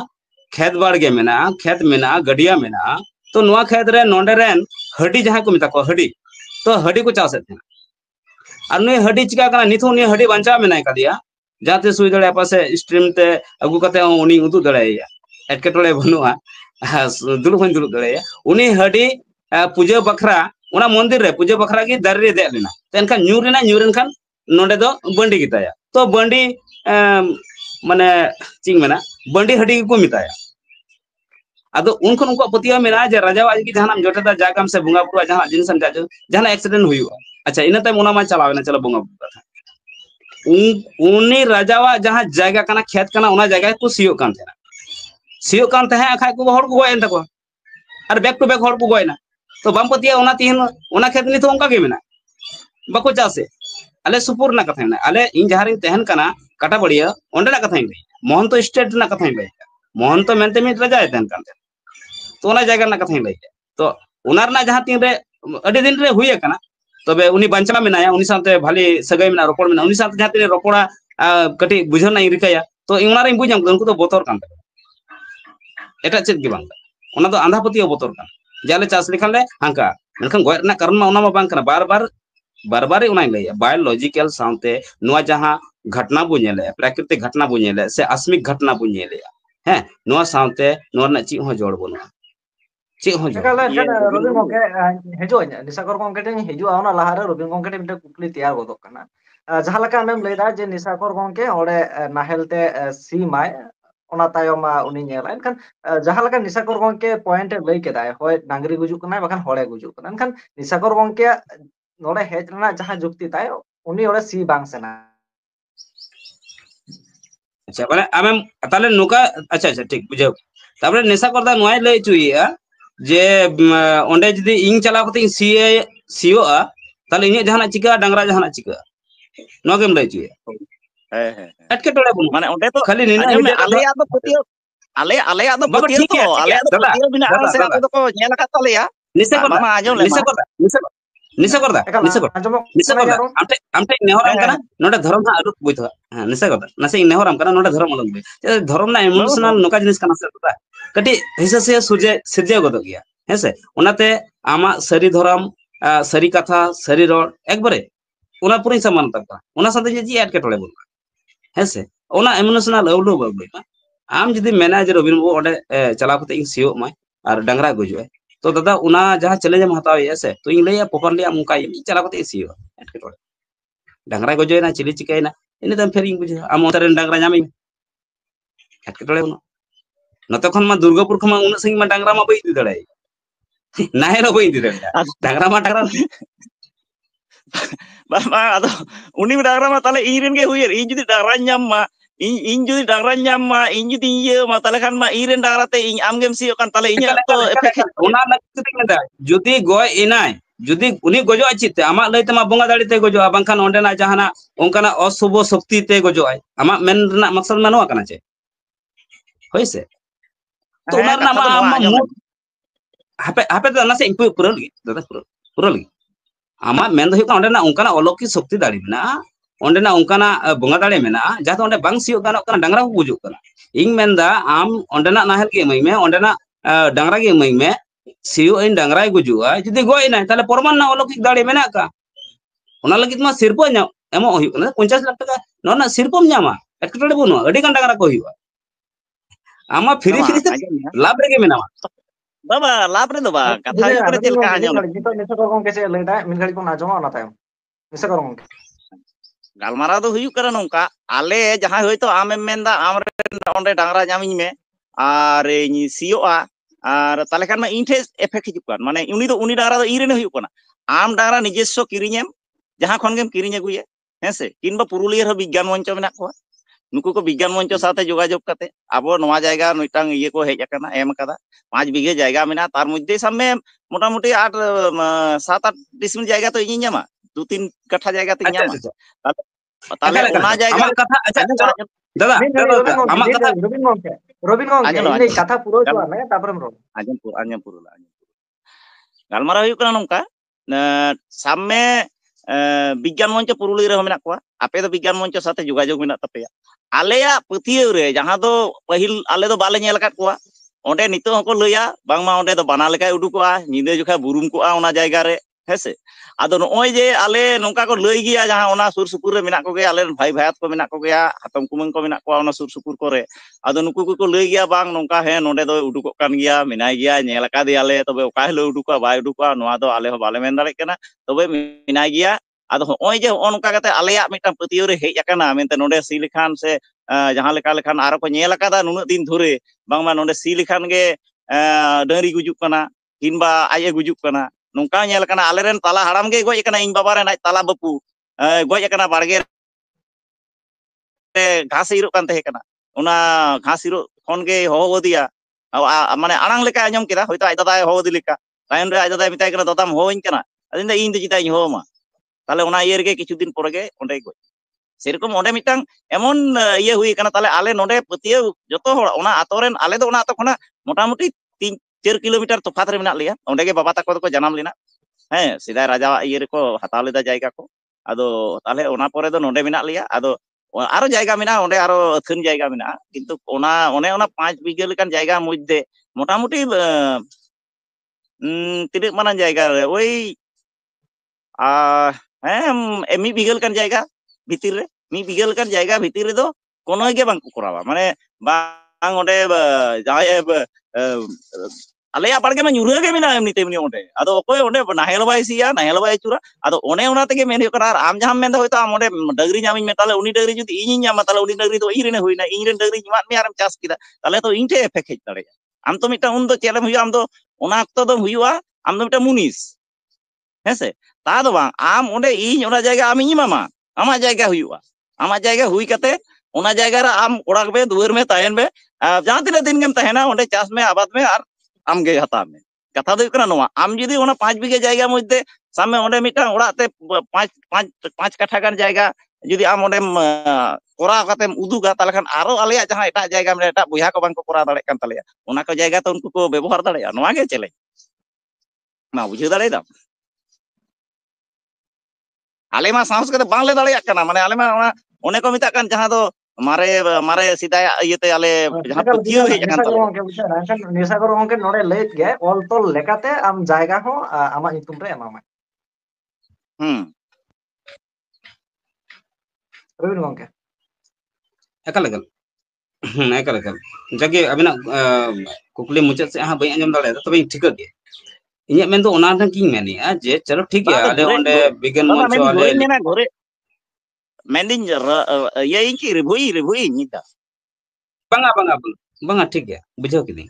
खेत बाड़गे मेना खेत मेना गडिया मेना तो नोआ खेत रे नोंडे रेन हडी जहां को मेता को हडी तो हडी को चासे थे और नुई हडी चिका कना निथु नुई हडी बंचा मेना कदिया जाते सुई दड़े पासे स्ट्रीम ते अगु कते उनी उदु दड़ेया एटकेटोड़े बनुआ दुलु हन दुलु दड़ेया उनी हडी पूजा बखरा उना मंदिर रे पूजा बखरा की दर रे दे लेना तो एनखान न्यूरन खान नोंडे दो बंडी गिताया तो बंडी माने चिंग मेना बंडी हडी को मिताया आदो उनखन उनको पतिया मेना जे राजा आज की जहां जोटेदा जागाम से बुंगा बुआ जहां जिनसन जाजो जहां एक्सीडेंट हुआ अच्छा इना तय मोना मा चलावेना चलो बुंगा बुआ उनी राजावा जहां जायगा कना खेत कना उना जायगा को सियो कान थे सियो कान थे आखाय को हड़ को गोयन तको और बैक टू बैक हड़ को गोयना तो बाम पतिया उना तिहन उना खेत नि तो उनका के मेना बको चासे आले सुपुर ना कथा ना आले इन जहां रिन तहन कना काटा बड़िया ओंडे ना कथा इन महंत स्टेट ना कथा इन महंत मेनते मिट राजा तहन कान तो उना जायगा ना कथा इन तो उना रना जहां तीन रे अडी दिन रे हुई कना तबे उनी बंचला मेनाया उनी साथे भाली सगाई मेना रोपड़ मेना उनी साथे जहां तीन रोपड़ा कटी बुझो ना रिकाया तो इना रे बुझाम उनको तो बोतर कान एटा चेत गे बांग उना तो आंधापतियो बोतर कान जाले चास लिखान ले हांका मेनखान गय रना कारण मा उना मा बांग कना बार बार उना लैया बायोलॉजिकल साथे नुआ जहां घटना बु नेले प्राकृतिक घटना बु नेले से आस्मिक घटना बु नेले हैं नुआ साथे नुआ ना ची हो जोड़ बनुआ ची हो जोड़
रबिन गंके हेजो निसाकर गंके टेन हेजो आना लहारे रबिन गंके टेन मिटे कुकली तैयार गोदक कना जहां लका आमेम लैदा जे निसाकर गंके ओडे नाहेलते सी माय ओना तायम उनी नेला एनखान जहां लका निसाकर गंके पॉइंट लई केदाय होय डांगरी गुजु कना बखान होड़े गुजु कना एनखान निसाकर गंके नोडे हेज रना जहां जुक्ति ताय उनी ओडे सी बांग सेना
अच्छा माने आमेम ताले नुका अच्छा अच्छा ठीक बुझाव तापरे नेसा करदा नोय लई चुइया जे ओंडे जदी इन चलाव कते सीओ ताले इने जहां चिका डांगरा जहां चिका नोगेम लई चुइया एटके टोड़े बनु
माने ओंडे तो
खाली निना
आले आदो पतियो आले आदो पतियो तो आले आदो पतियो बिना से आदो को नेला का तलेया निसे करदा मामा आजो ले निसे करदा आमटे नेहराम कना नोडे धर्म ना अरुत बुइथवा हां निसे करदा नसे नेहराम कना नोडे धर्म अलग बुइ धर्म ना इमोशनल नोका जिनिस कना से ता कटी हिसा से सिरजे गद गया हेसे ओनाते आमा सरी धर्म सरी कथा सरी रोड एकबारे ओना पुरी समान तक ओना साथे जे एटके टोले बन हेसे ओना इमोशनल अवलो बाबुइ आम जदी मैनेज रबिन बो ओडे चला कते इन सियो माय और डांगरा गुजुए तो दादा उना जहां चैलेंज हम हताव ऐसे तो इन लैया प्रॉपर्ली आम उनका चला कते सियो एटके टोले डांगरा गुजुएना चिली चिकाइना इने दम फेर इन बुझे आम ओतरेन डांगरा जामी एटके टोले बनो नते खन मा दुर्गापुर खमा उन संग मा डांगरा मा बई दि दड़ाई नाहेरो बई दि दड़ा डांगरा मा बाबा आदो उनी डांगरा मा ताले इन रेन गे हुयर इन जुदी डांगरा ᱧᱟᱢ मा इन जुदी डांगरा ᱧᱟᱢ मा इन जुदी इये मा ताले खान मा इन रेन डांगरा ते इन आमगेम सियो कान ताले इnya तो एफेक्ट
ओना लगते मेदा जुदी गय इनाय जुदी उनी गजो आचिते आमा लैते मा बंगा दाड़ी ते गजो बांखान ओंडेना जहाना ओंकाना अशुभ शक्ति ते गजो आय आमा मेन रना मकसद मानवा कना चे होइसे तो ओना ना मा हापे तो ना से इंपु पुरल गे दादा पुरल गे आमा मेन दो ओंडेना ओंकाना अलौकिक शक्ति दाड़ी ना ondena ongkana bonga dare mena jaha onde bang siyo ganok kana dangra ko gujuk kana ing menda am ondena nahel ge mai me ondena dangra ge mai me siyo in dangra gujua judi goi na tale porman na olokik dare mena ka ona lagit ma sirpo nya emo hoyu kana 50 lakh taka nona sirpom nyama ekotore bono adi kan dangra ko hoyu ama free
Nama,
free te
anjam ya.
lab rege mena
Baba, lapre do ba. Katha
Ini
yu kena
Robin
chelka
gongke
anjam.
kita Nisakor gongke saya lihat min kali pun ajong ona tayong. Nisakor gongke.
Galmarao do huyuk kana nongka. Ale jaha hoyto amem menda amre onde dangra nyamiñ me. Ar ni siyoa. Ar tale kan ma inte effect hijuk kan. Mane uni dangra do irene huyuk kana. Am dangra nijesso kiriñem jaha khon gem kiriñ aguye. Hense kinba Puruliya ho bigyan moncho menak ko. नुकु को विज्ञान मंच साथे जोगाजोग करते अब नवा जायगा मिटांग इये को हेज अकना एम कदा 5 बीघे जायगा मेना तार मध्य सामने मोटामुटी 8 7-8 डिसमिल जायगा तो इᱧ ᱧᱟᱢᱟ 2-3 कट्ठा जायगा तो ᱧᱟᱢᱟ ताले ओना जायगा
amak katha acha dada
Min kali Robin gongke,
amak katha
Robin gongke, ini kata puro cuan ya, tapram ro.
anjam puru galmara huyuk kana nongka samme विज्ञान मंच पुरुलिया रे मेना कोआ आपे दो विज्ञान मंच साथे जोगाजोग मेना तपेया आलेया पथियेव रे जहां दो पहिल आले दो बाले नेल काट कोआ ओंडे नितो हको लइया बांगमा ओंडे दो बना लेकाय उडुकोआ निदे जोखा बुरुम कोआ ओना जायगा रे हेसे आदो नोय जे आले नोंका को लई गिया जहां ओना सुर सुपुर रे मेना को गे आले भाई भायात को मेना को गया हातम कुमंग को मेना कोआ ओना सुर सुपुर करे आदो नुकु को लई गिया बांग नोंका हे नोंडे दो उडुको कान गिया मेनाय गिया नेल का दियाले तबे ओका हेलो उडुकोआ बाय उडुकोआ नोआ दो आले हो बाले मेन दाड़े कना तबे मेनाय गिया आदो होय जे ओनका कते आलेया मिटन पतियो रे हेज अकना मेनते नोंडे सी लेखान से जहां लेका लेखान आरो को नेल अकादा नुन दिन धरे बांगमा नोंडे सी लेखान गे डंगरी गुजुक कना किनबा आये गुजुक कना नोंका नेल कना आलेरेन ताला हाड़ाम गे गोय कना इन बाबा रे नाय ताला बपू गोय कना बाड़गे घास इरो कान तहे कना ओना घास इरो खन गे हो दिया माने आड़ांग लेका आंजम केदा होयतो aj दादा हो दि लेका तायन रे aj दादा मिताय कना दादाम होइñ कना अदिन इन दे चिता इन होमा ताले ओना इयर गे किछु दिन पोरे गे ओंडे गोय सेरकम ओंडे मिटांग एमन इये हुई कना ताले आले नोंडे पतिये जतो होड़ ओना आतोरेन आले दो ओना आतो खना मोटामुटी 3-4 किलोमीटर तफात रे मेना लिया ओंडे गे बाबा ताको को जनाम लेना हैं सिदा राजा इये रे को हताव लेदा जायगा को आदो ताले ओना पोरे दो नोंडे मेना लिया आदो आरो जायगा मेना ओंडे आरो अथन जायगा मेना किंतु ओना ओने ओना 5 बीघे लेकान जायगा मध्य मोटामुटी तिने माना जायगा रे ओई मी बीघे लेकान जायगा भितिर रे मी बीघे लेकान जायगा भितिर रे दो कोनो गे बांग कोरावा माने बांग ओंडे जाय आलेया बाड़गे में ᱧᱩᱨᱦᱟᱹ गे मेना एमनी तेमनी ओंडे आदो ओकोय ओंडे नाहेल बाय सिया नाहेल बाय चुरा आदो ओने ओना तेगे मेन हुयु कना आम जहां मेन दो होयतो आम ओंडे डगरी ᱧᱟᱢᱤᱧ मे ताले उनी डगरी जुदी इᱧ ᱧᱟᱢᱟ ताले उनी डगरी दो इरेने हुयना इᱧ रेन डगरी ᱧᱟᱢᱟत मे आरम चास किदा ताले तो इᱧ ठे एफेक्ट हेज दाड़ेया आम तो मिटा उन दो चेलेम हुयु आम दो ओना अक्तो दो हुयुआ आम दो मिटा मुनिस हेसे ता दो बांग आम ओंडे इᱧ ओना जायगा आम इᱧ मामा आमा जायगा हुयुआ आमा जायगा हुई कते ओना जायगा रे आम ओड़ाक बे दुवर में तायन बे जहां तिना दिन गेम तहेना ओंडे चास में आबाद में आर आम गे हता में कथा दो कना नोआ आम जुदी ओना 5 बीघे जायगा मध्य सामने ओंडे मिटा ओड़ा ते 5 कट्ठा गान जायगा जुदी आम ओंडे कोरा कते उदुगा ताले खान आरो आलेया जहां एटा जायगा में एटा बुया को बांग को कोरा दाड़े कान तालेया ओना को जायगा तो उनको को व्यवहार दाड़ेया नोआ गे चले मा बुझे दाड़े दा आले मा साहस कते बांग ले दाड़ेया कना माने आले मा ओने को मिता कान जहां दो मारे मारे सिदाय इयते आले जहां पतियो हेज कान ताले
Nisakor gongke node leit ge ol tol lekate am jayga ho ama nyutum re emama. Robin gongke.
ekal jage abina kukli muchat se ha bai anjam dale tobe ठीक ge inya men do ona tan king meni a je chalo ठीक है ale onde bigan moncho ale
मेना घरे मेंदिन ये inky रिभुई Nida
banga ठीक है बुझो kini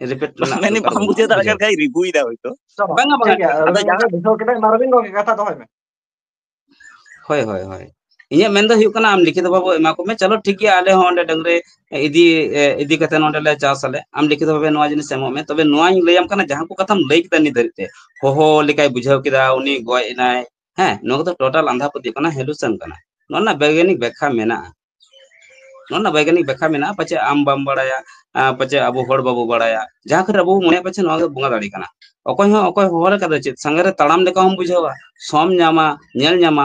repeat
मैंने बांग बुझे दाड़े kan kai रिभुई दा होइतो
banga
Ada jangan bisa kita Robin gongke kata doy me.
होय इnya men do huyuk kana am लिखित बाबू एमा को में चलो ठीक है आले हो onde डंगरे इदी कते नोंडे ले चास आले आम लिखित भाबे नोआ जिनिस एमो में तबे नोआ इन लैम kana जहां को कथाम लई किदा नि धरते हो लेकाय बुझाव किदा उनी गय नाय हैं नो तो टोटल अंधापति kana हेलुसन kana नोना वैज्ञानिक व्याख्या मेना नोना वैज्ञानिक व्याख्या मेना पचे आम बम बड़ाया पचे अबो होड़ बाबू बड़ाया जहां कर अबो मने पचे नोआ बुंगा दाड़ी kana अकोय हो अकोय होर कदा चित संगरे तड़ाम लेका हम बुझावा सोम न्यामा नेल न्यामा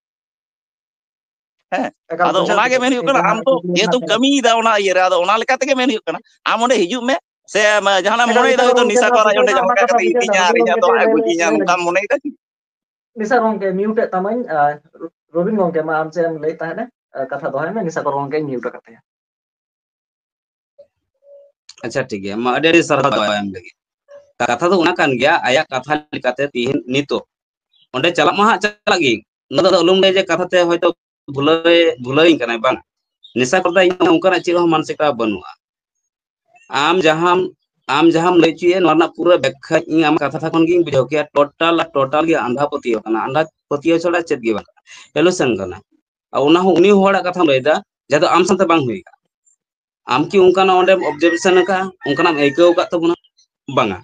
ᱮᱠᱟᱞ
ᱟᱫᱚ
ᱵᱩᱡᱷᱟᱹᱣ
ᱚᱱᱟᱜᱮ
ᱠᱮᱫᱟᱹᱧ
ᱢᱮᱱ ᱦᱩᱭᱩᱜ
ᱤᱧ
ᱠᱟᱱᱟ ᱟᱢ
ᱡᱟᱦᱟᱸ
ᱛᱚ
ᱠᱩᱠᱞᱤ ᱨᱮᱱᱟᱜ
ᱡᱮᱦᱮᱛᱩᱢ
ᱛᱮᱞᱟ
ᱠᱟᱹᱢᱤᱭᱮᱫᱟ ᱚᱱᱟ ᱤᱭᱟᱹᱨᱮ, ᱟᱫᱚ ᱚᱱᱟ ᱞᱮᱠᱟ ᱛᱮᱜᱮ ᱢᱮᱱ ᱦᱩᱭᱩᱜ ᱠᱟᱱᱟ ᱟᱢ ᱚᱸᱰᱮ ᱦᱤᱡᱩᱜ ᱢᱮ ᱥᱮ ᱡᱟᱦᱟᱱᱟᱜ
ᱮᱠᱟᱞ
ᱢᱚᱱᱮᱭᱮᱫᱟ
ᱱᱤᱥᱟ
ᱦᱚᱭᱛᱳ
ᱜᱚᱝᱠᱮ
ᱱᱤᱥᱟ
ᱢᱟ
ᱠᱚᱨ ᱟᱡ ᱚᱸᱰᱮ
ᱵᱩᱡᱷᱟᱹᱣᱱᱟ
ᱡᱟᱦᱟᱸ
ᱚᱱᱟ
ᱞᱮᱠᱟ
ᱠᱟᱛᱷᱟ
ᱠᱟᱛᱮ
ᱵᱩᱡᱷᱟᱹᱣᱱᱟ
ᱤᱫᱤᱧᱟ ᱟᱨ
ᱨᱚᱵᱤᱱ
ᱤᱧᱟᱹᱜ
ᱜᱚᱝᱠᱮ
ᱫᱚ
ᱠᱟᱹᱴᱤᱡ
ᱦᱟᱸᱜ
ᱞᱟᱹᱭ
ᱜᱩᱡᱤᱧᱟ
ᱞᱟᱹᱭ
ᱱᱚᱝᱠᱟᱢ ᱢᱚᱱᱮᱭᱮᱫᱟ ᱠᱤ?
ᱱᱤᱥᱟ ᱜᱚᱝᱠᱮ ᱢᱤᱭᱩᱴ ᱮᱫ ᱛᱟᱢᱟᱧ, ᱨᱚᱵᱤᱱ ᱜᱚᱝᱠᱮ ᱢᱟ ᱟᱢ ᱪᱮᱫ ᱮᱢ ᱞᱟᱹᱭ ᱛᱟᱦᱮᱸᱱᱟ ᱠᱟᱛᱷᱟ ᱫᱚᱦᱚᱭ ᱢᱮ, ᱱᱤᱥᱟ ᱠᱚᱨ ᱜᱚᱝᱠᱮᱧ ᱢᱤᱭᱩᱴ ᱟᱠᱟᱫ ᱛᱟᱭᱟ᱾
ᱟᱪᱪᱷᱟ ᱴᱷᱤक ᱜᱮᱭᱟ, ᱢᱟ ᱟᱹᱰᱤ ᱟᱹᱰᱤ ᱥᱟᱨᱦᱟᱣ ᱮᱢ ᱞᱟᱹᱜᱤᱫ᱾ ᱠᱟᱛᱷᱟ ᱫᱚ ᱚᱱᱟ ᱠᱟᱱ ᱜᱮᱭᱟ ᱟᱭᱟᱜ ᱠᱟᱛᱷᱟ ᱞᱮᱠᱟᱛᱮ ᱛᱤᱦᱤᱧ ᱱᱤᱛᱚᱜ ᱚᱸᱰᱮ ᱪᱟᱞᱟᱜ ᱢᱟ ᱦᱟᱸᱜ ᱪᱟᱞᱟᱜ ᱜᱤᱧ, ᱚᱱᱟ ᱫᱚ ᱟᱞᱚᱢ ᱞᱟᱹᱭᱟ ᱡᱮ ᱠᱟᱛᱷᱟᱛᱮ ᱦᱚᱭᱛᱳ ᱵᱷᱩᱞᱟᱹᱣᱤᱧ ᱠᱟᱱᱟᱭ, ᱵᱟᱝ ᱱᱮᱥᱟ ᱠᱚᱫᱚ ᱤᱧ ᱚᱱᱠᱟᱱᱟᱜ ᱪᱮᱫ ᱦᱚᱸ ᱢᱟᱱᱥᱤᱠता ᱵᱟᱹᱱᱩᱜᱼᱟ᱾ आम जहां लय चुए नोना पूरा व्याख्या इन आम कथा खन गिन बुझाव के टोटल गे आंधा पतियो kana आंधा पतियो छड़ा चेत गे बा एलुसन kana उना हो उनी होड़ा कथा लयदा जहां आम साथे बांग हुई आम कि उनकाना ओंडे ऑब्जर्वेशन का उनकाना आइकाव का तबना बांगा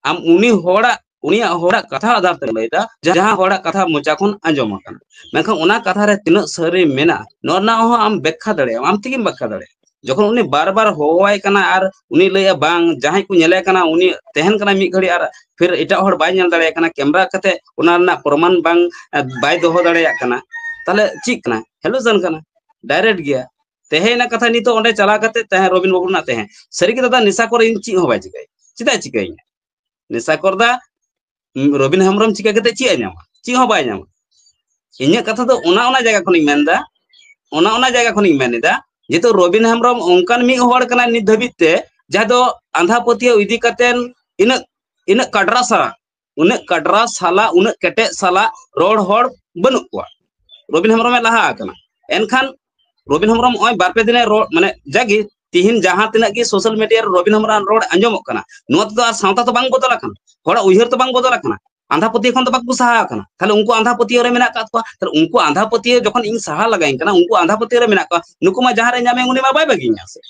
आम उनी होड़ा कथा आधार ते लयदा जहां होड़ा कथा मोचा खन आंजम kana मेखा उना कथा रे तिना सरी मेना नोना हो आम व्याख्या दड़े आम तिगिम व्याख्या दड़े जखन उनी बार बार होवाय kana आर उनी लया बांग जहां को नेले kana उनी तेहन kana मी घड़ी आर फिर एटा हर बाय नेल दड़े kana कैमरा कते उना ना प्रमाण बांग बाय दोहो दड़े kana ताले चिक kana हेलो जन kana डायरेक्ट गया तेहेना कथा नितो ओंडे चला कते तेहे रबिन बाबू ना तेहे सरी के दादा निशा कर इन ची हो बाय चिकाय चिदा चिकाय निशा कर दा रबिन हेमरम चिका कते ची आ냐मा ची हो बाय 냐मा इन्या कथा तो ओना जगह खनि मेनदा ओना जगह खनि मेनेदा जेतो रबिन हेमरम ओंकान मी होड़ कना नि धबिते जहा दो आंधा पतियो इदी कतेन इन कटरा साला उन केटे साला रोड होड़ बनु को रबिन हेमरम लहा कना एनखान रबिन हेमरम ओय बारपे दिने रोड माने जागी तिहिन जहां तिना की social media Robin Hembram road आंजमक कना नोत तो सावता तो बांग बदल कना होड़ा उयहर तो बांग बदल कना आंधा पतियो खन तो बाकु सहा कना ताले उनको आंधा पतियो रे मेना का ताले उनको आंधा पतियो जखन इन सहा लगाइन कना उनको आंधा पतियो रे मेना का नुको मा जहां रे नामे उनी मा बाय बागिया से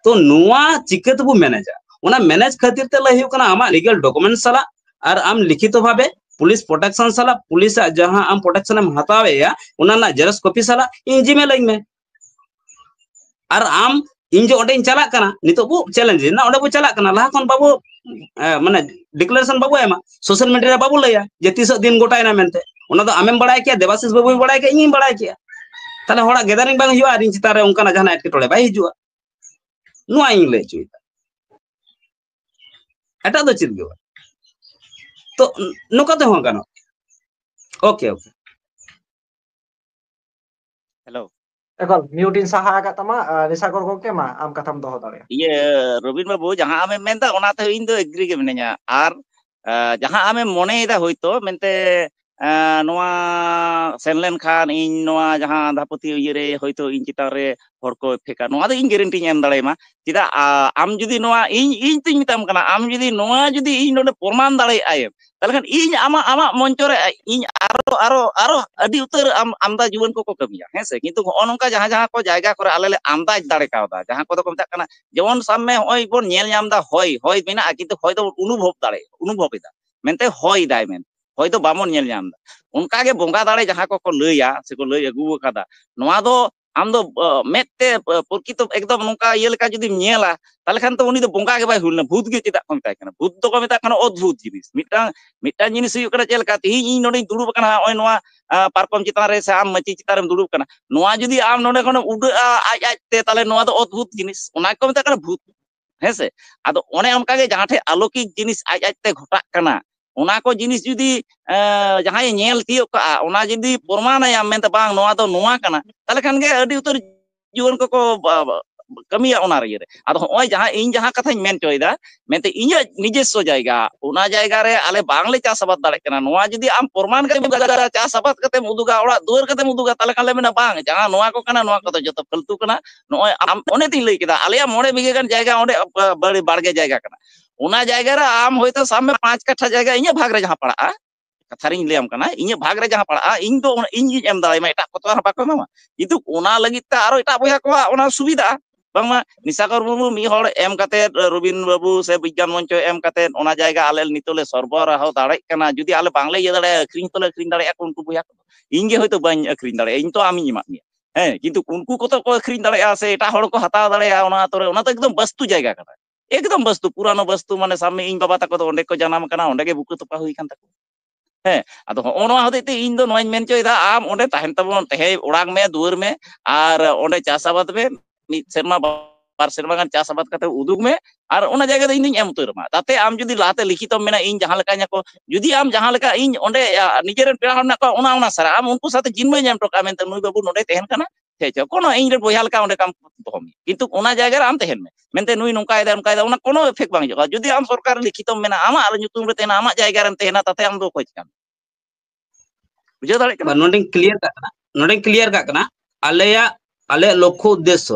तो नुआ चिकत बु मैनेजा ओना मैनेज खातिर ते लय हुय कना आमा लीगल डॉक्यूमेंट साला और आम लिखित भावे पुलिस प्रोटेक्शन साला पुलिस जहां आम प्रोटेक्शन एम हतावेया ओना ना जेरॉक्स कॉपी साला इन जीमेल लई में और आम इन जो ओंडे चला कना नितो बु चैलेंज ना ओंडे बु चला कना लहा खन बाबू माने डिक्लेरेशन बाबू एमा सोशल मीडिया रे बाबू लया जे 30 दिन गोटायना मेनते ओना दो आमेम बड़ाय किया देवाशीष बाबू बड़ाय के इन बड़ाय किया ताले होड़ा गेदारिंग बांग हुआ आरिन चिता रे उनका जहां एटके टोले बाय हिजुआ नुआ इन ले चुइता एटा दो चित गवा तो नुका तो हो गानो ओके
हेलो
एकल म्यूट इन सहा का तमा निशाकर गोके मा आम कथाम दोहो दाड़े
ये रबिन बाबू जहां आमे मेनदा ओना ते इन दो एग्री गे मिनया आर जहां आमे मनेदा होइतो मेनते नोआ सेनलेन खान इन नोआ जहां आंधापति इयरे होइतो इन चितान रे हर को फेका नोआ दो इन गारंटी एम दाड़ेमा चिदा आम जुदी नोआ इन तिन मिताम कना आम जुदी नोआ जुदी इन नोडे प्रमाण दाड़े आयम तालखान इन आमा मंच रे इन आरो अडी उतर आमदा जीवन को कमिया हेसे किंतु नोंका जहां को जायगा करे आले ले आमदाज दाड़े कावदा जहां को को मता कना जेमन सामने होय बोन नेल नामदा होय मेना किंतु होय दो अनुभव एदा मेनते होय दाय मेन होय दो बामन नेल नामदा उनका गे बोंगा दाड़े जहां को लैया से को लय अगु कादा नोआ दो आम दो मेते प्रकृत एकदम नोंका ये लेका जुदी नेला ताले खान तो उनी दो बोंगा गे बाय हुलना भूत गे चिदा को मता कना भूत तो को मता कना अद्भुत जिनिस मिटा जिनिस हुई कना चेल का ती इन नोडे दुड़ुब कना ओय नोआ पारकम चितान रे से आम मची चितान रे दुड़ुब कना नोआ जुदी आम नोडे खन उड आज ते ताले नोआ दो अद्भुत जिनिस ओना को मता कना भूत हेसे आदो ओने उनका गे जहां ठे अलौकिक जिनिस आज ते घटा कना ओना को जिनिस जुदी जहां नेल तियो का ओना जुदी प्रमाणया मेनते बांग नोआ दो नोआ कना ताले खान गे अडी उतर जीवन को कमिया ओना रे आदो होय जहां इन जहां कथा मेन चोयदा मेनते इnya निजेस्व जायगा ओना जायगा रे आले बांगले चास आबाद दाड़े कना नोआ जुदी आम प्रमाण कते चास आबाद कते मुदुगा ओड़ा दुआर कते मुदुगा ताले खान ले मेना बांग जहां नोआ को कना नोआ को तो जतो फालतू कना नोय आम ओने तीन लई केदा आलेया मोड़े बिगे गान जायगा ओंडे बड़ी बाड़गे जायगा कना ओना जायगा रे आम होयतो सामने 5 कट्ठा जायगा इnya भाग रे जहां पड़ा कथारिंग लेम कना इnya भाग रे जहां पड़ा इन तो इन एम दाड़े मा एटा कोतो बाको एमा किंतु ओना लगित ता आरो एटा बया को ओना सुविधा बांगमा निशाकर बाबू मी हर एम काते रबिन बाबू से विज्ञान मंच एम काते ओना जायगा आले नितोले सरबराह दाड़े कना जुदी आले बांगले ये दाड़े अखरिन तोले अखरिन दाड़े उनको बया इन गे होयतो बाñ अखरिन दाड़े इन तो आमी एमा मिया किंतु उनको को तो को अखरिन दाड़े से एटा हर को हताव दाड़े ओना तो एकदम वस्तु जायगा कना एकदम वस्तु पुरानो वस्तु माने सामने इन बाबा तको तो ओंडे को जनाम कना ओंडे गे बुकु तोपा हुई कान तको आदो ओना होते इन दो नोइन मेन चोयदा आम ओंडे ताहेन तबन तहे ओड़ांग में दुआर में आर ओंडे चासाबाद में मिद सेरमा बार सेरमा गान चास आबाद कते उदुग में और ओना जायगा इन एम उतरमा ताते आम जुदी लाते लिखितम मेना इन जहां लेका को जुदी आम जहां लेका इन ओंडे निजेरन पेड़ा हरना को ओना सारा आम उनको साथे जिनमे नेम टोका मेनते नुई बाबू नोडे तेहन कना थे कोनो इन रे बोया लेका ओंडे काम दोहमी किंतु ओना जायगा आम तेहन में मेनते नुई नोंका एदा ओना कोनो इफेक्ट बांग जगा जुदी आम सरकार लिखितम मेना आमा आले nyutum रे तेना आमा जायगा रे तेहना ताते आम दो खोज काम बुझे दाड़े कना
नोडे क्लियर का कना आले लक्ष्य उद्देश्य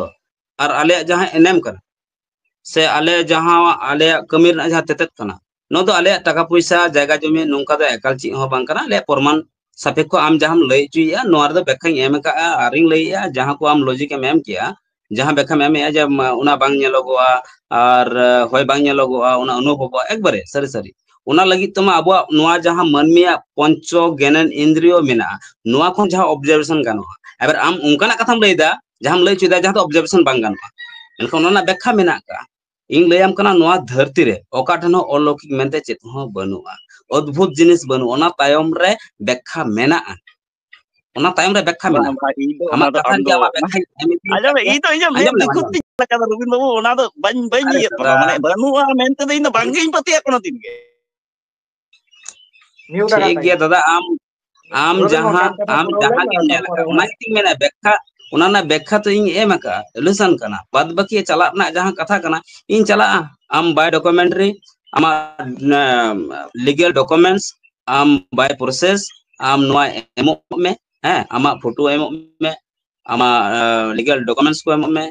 और आले जहां एनएम कना से आले जहां आले कमी रना जहां तेतेत कना नो दो आले टाका पैसा जायगा जमी नोंका दो एकाल ची हो बांग कना आले प्रमाण सापेक्ष आम जहां लई चुइया नो आर दो बेखाई एम का आरिंग लईया जहां को आम लॉजिक एम किया जहां बेखा एम या जे उना बांग नेलोगोआ और होय बांग नेलोगोआ उना अनुभव एकबारे सरी सरी उना लगी तमा अब नुआ जहां मनमिया पंचो ज्ञान इंद्रियो मेना नुआ खन जहां ऑब्जर्वेशन गानोआ एबर आम उनकाना कथाम लईदा जहां लई चुइदा जहां तो ऑब्जर्वेशन बांग गानोआ एनखन उना बेखा मेना का इन लैम कना नुआ धरती रे ओका ठन अलौकिक मेनते चेत हो बनुआ अद्भुत जिनिस बनु ओना तायम रे बेखा मेना ओना तायम रे बेखा मेना आमा कथा के आमा बेखा
आजम इ तो इᱧ मेन दिखुत ती लका रबिन बाबू ओना दो बाñ ये तो माने बनुआ मेनते दो इन बांगेñ पतिया कोनो दिन के
ठीक गया दादा आम जहां के नेल का ओना इतिंग मेना बेखा ओना ना बेखा तो इन एम का इल्यूशन कना बाद बाकी चला ना जहां कथा कना इन चला आम बाय डॉक्यूमेंट्री आमा लीगल डॉक्यूमेंट्स आम बाय प्रोसेस आम नोआ एमो में है आमा फोटो एमो में आमा लीगल डॉक्यूमेंट्स को एमो में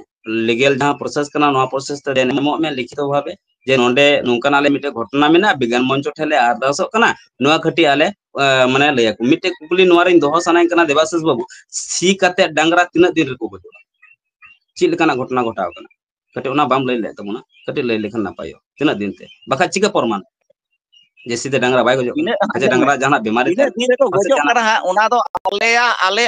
लीगल जहां प्रोसेस कना नोआ प्रोसेस तो एमो में लिखित भावे जे नोंडे नोंकान आले मिटे घटना मेना विज्ञान मंच ठेले आरदासो कना नोआ खटी आले माने लया को मिटे कुकली नोआ रे दोहो सनाय कना देवाशिष बाबू सी कते डांगरा तिना दिन रे को गजो चिल कना घटना घटाव कना कटे ओना बाम लई ले तमुना कटे लई लेखन नापायो तिना दिन ते बखा चिका प्रमाण जैसे ते डांगरा बाय गजो अच्छा डांगरा जहां बीमारी ते
धीरे को गजो कना हा ओना दो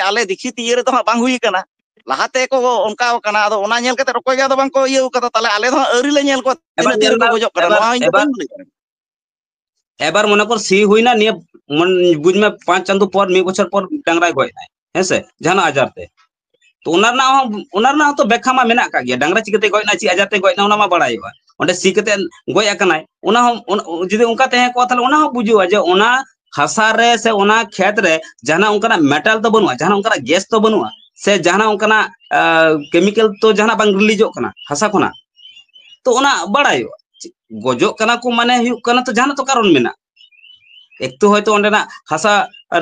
आले दिखी ती रे तो बांग हुई कना लाहाते को उनका कना अदो ओना नेल कते रकोय गा दो बांग को इयो कता ताले आले दो अरी ले नेल को तिना दिन को गजो कना नोआ इन बांग
एबार मने कर सी हुईना ने बुझ में 5 चांदो पर 1 बछर पर डांगरा गय नाय हेसे जहां आजार ते तो उनारना तो बेखा मा मेना का गया डांगरा चिकते गय ना ची आजार ते गय ना ओना मा बड़ाईवा ओंडे सी कते गय आकनाय ओना जदि उनका ते को थाले ओना बुझुआ जे ओना हासा रे से ओना खेत रे जहां उनका मेटल तो बनुआ जहां उनका गैस तो बनुआ से जहां उनका केमिकल तो जहां बांग रिलीजो कना हासा कोना तो ओना बड़ाईवा गजो कना को माने हुई कना तो जहां तो कारण मेना एक तो होयतो ओंडेना हासा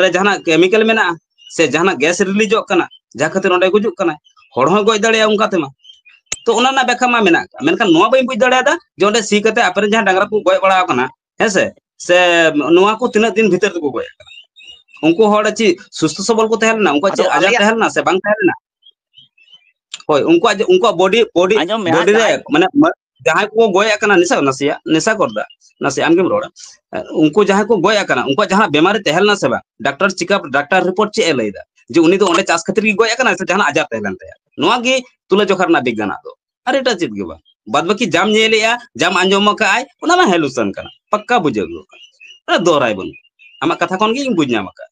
रे जहां केमिकल मेना से जहां गैस रिलीजो कना जहां खातिर ओंडे गुजुक कना हड़ हो गय दड़िया उनका तेमा तो ओना ना बेखा मा मेना मेनखान नोआ बाई बुझ दड़ियादा जे ओंडे सी कते आपरे जहां डांगरा को गय बड़ा कना हेसे से नोआ को तिना दिन भीतर को गय कना उनको हड़ ची सुस्त सबल को तहलना उनको ची आजार तहलना से बांग तहलना होय उनको बॉडी रे माने जहां को गय कना निशा करदा नसे आमगेम रोड़ा उनको जहां को गय कना उनको जहां बीमारी तहलना से बा डॉक्टर चेकअप डॉक्टर रिपोर्ट चे लैदा जे उनी दो ओंडे चास खातिर की गय कना से जहां आजार तहलन तया नोआ गे तुला जोखरना विज्ञान दो अरे टा चित गे बा बाद बाकी जाम नेलिया जाम अंजम का आय ओना मा हेलुसन कना पक्का बुझेगो अरे दोराय बन आमा कथा कोन गे बुझ नामा का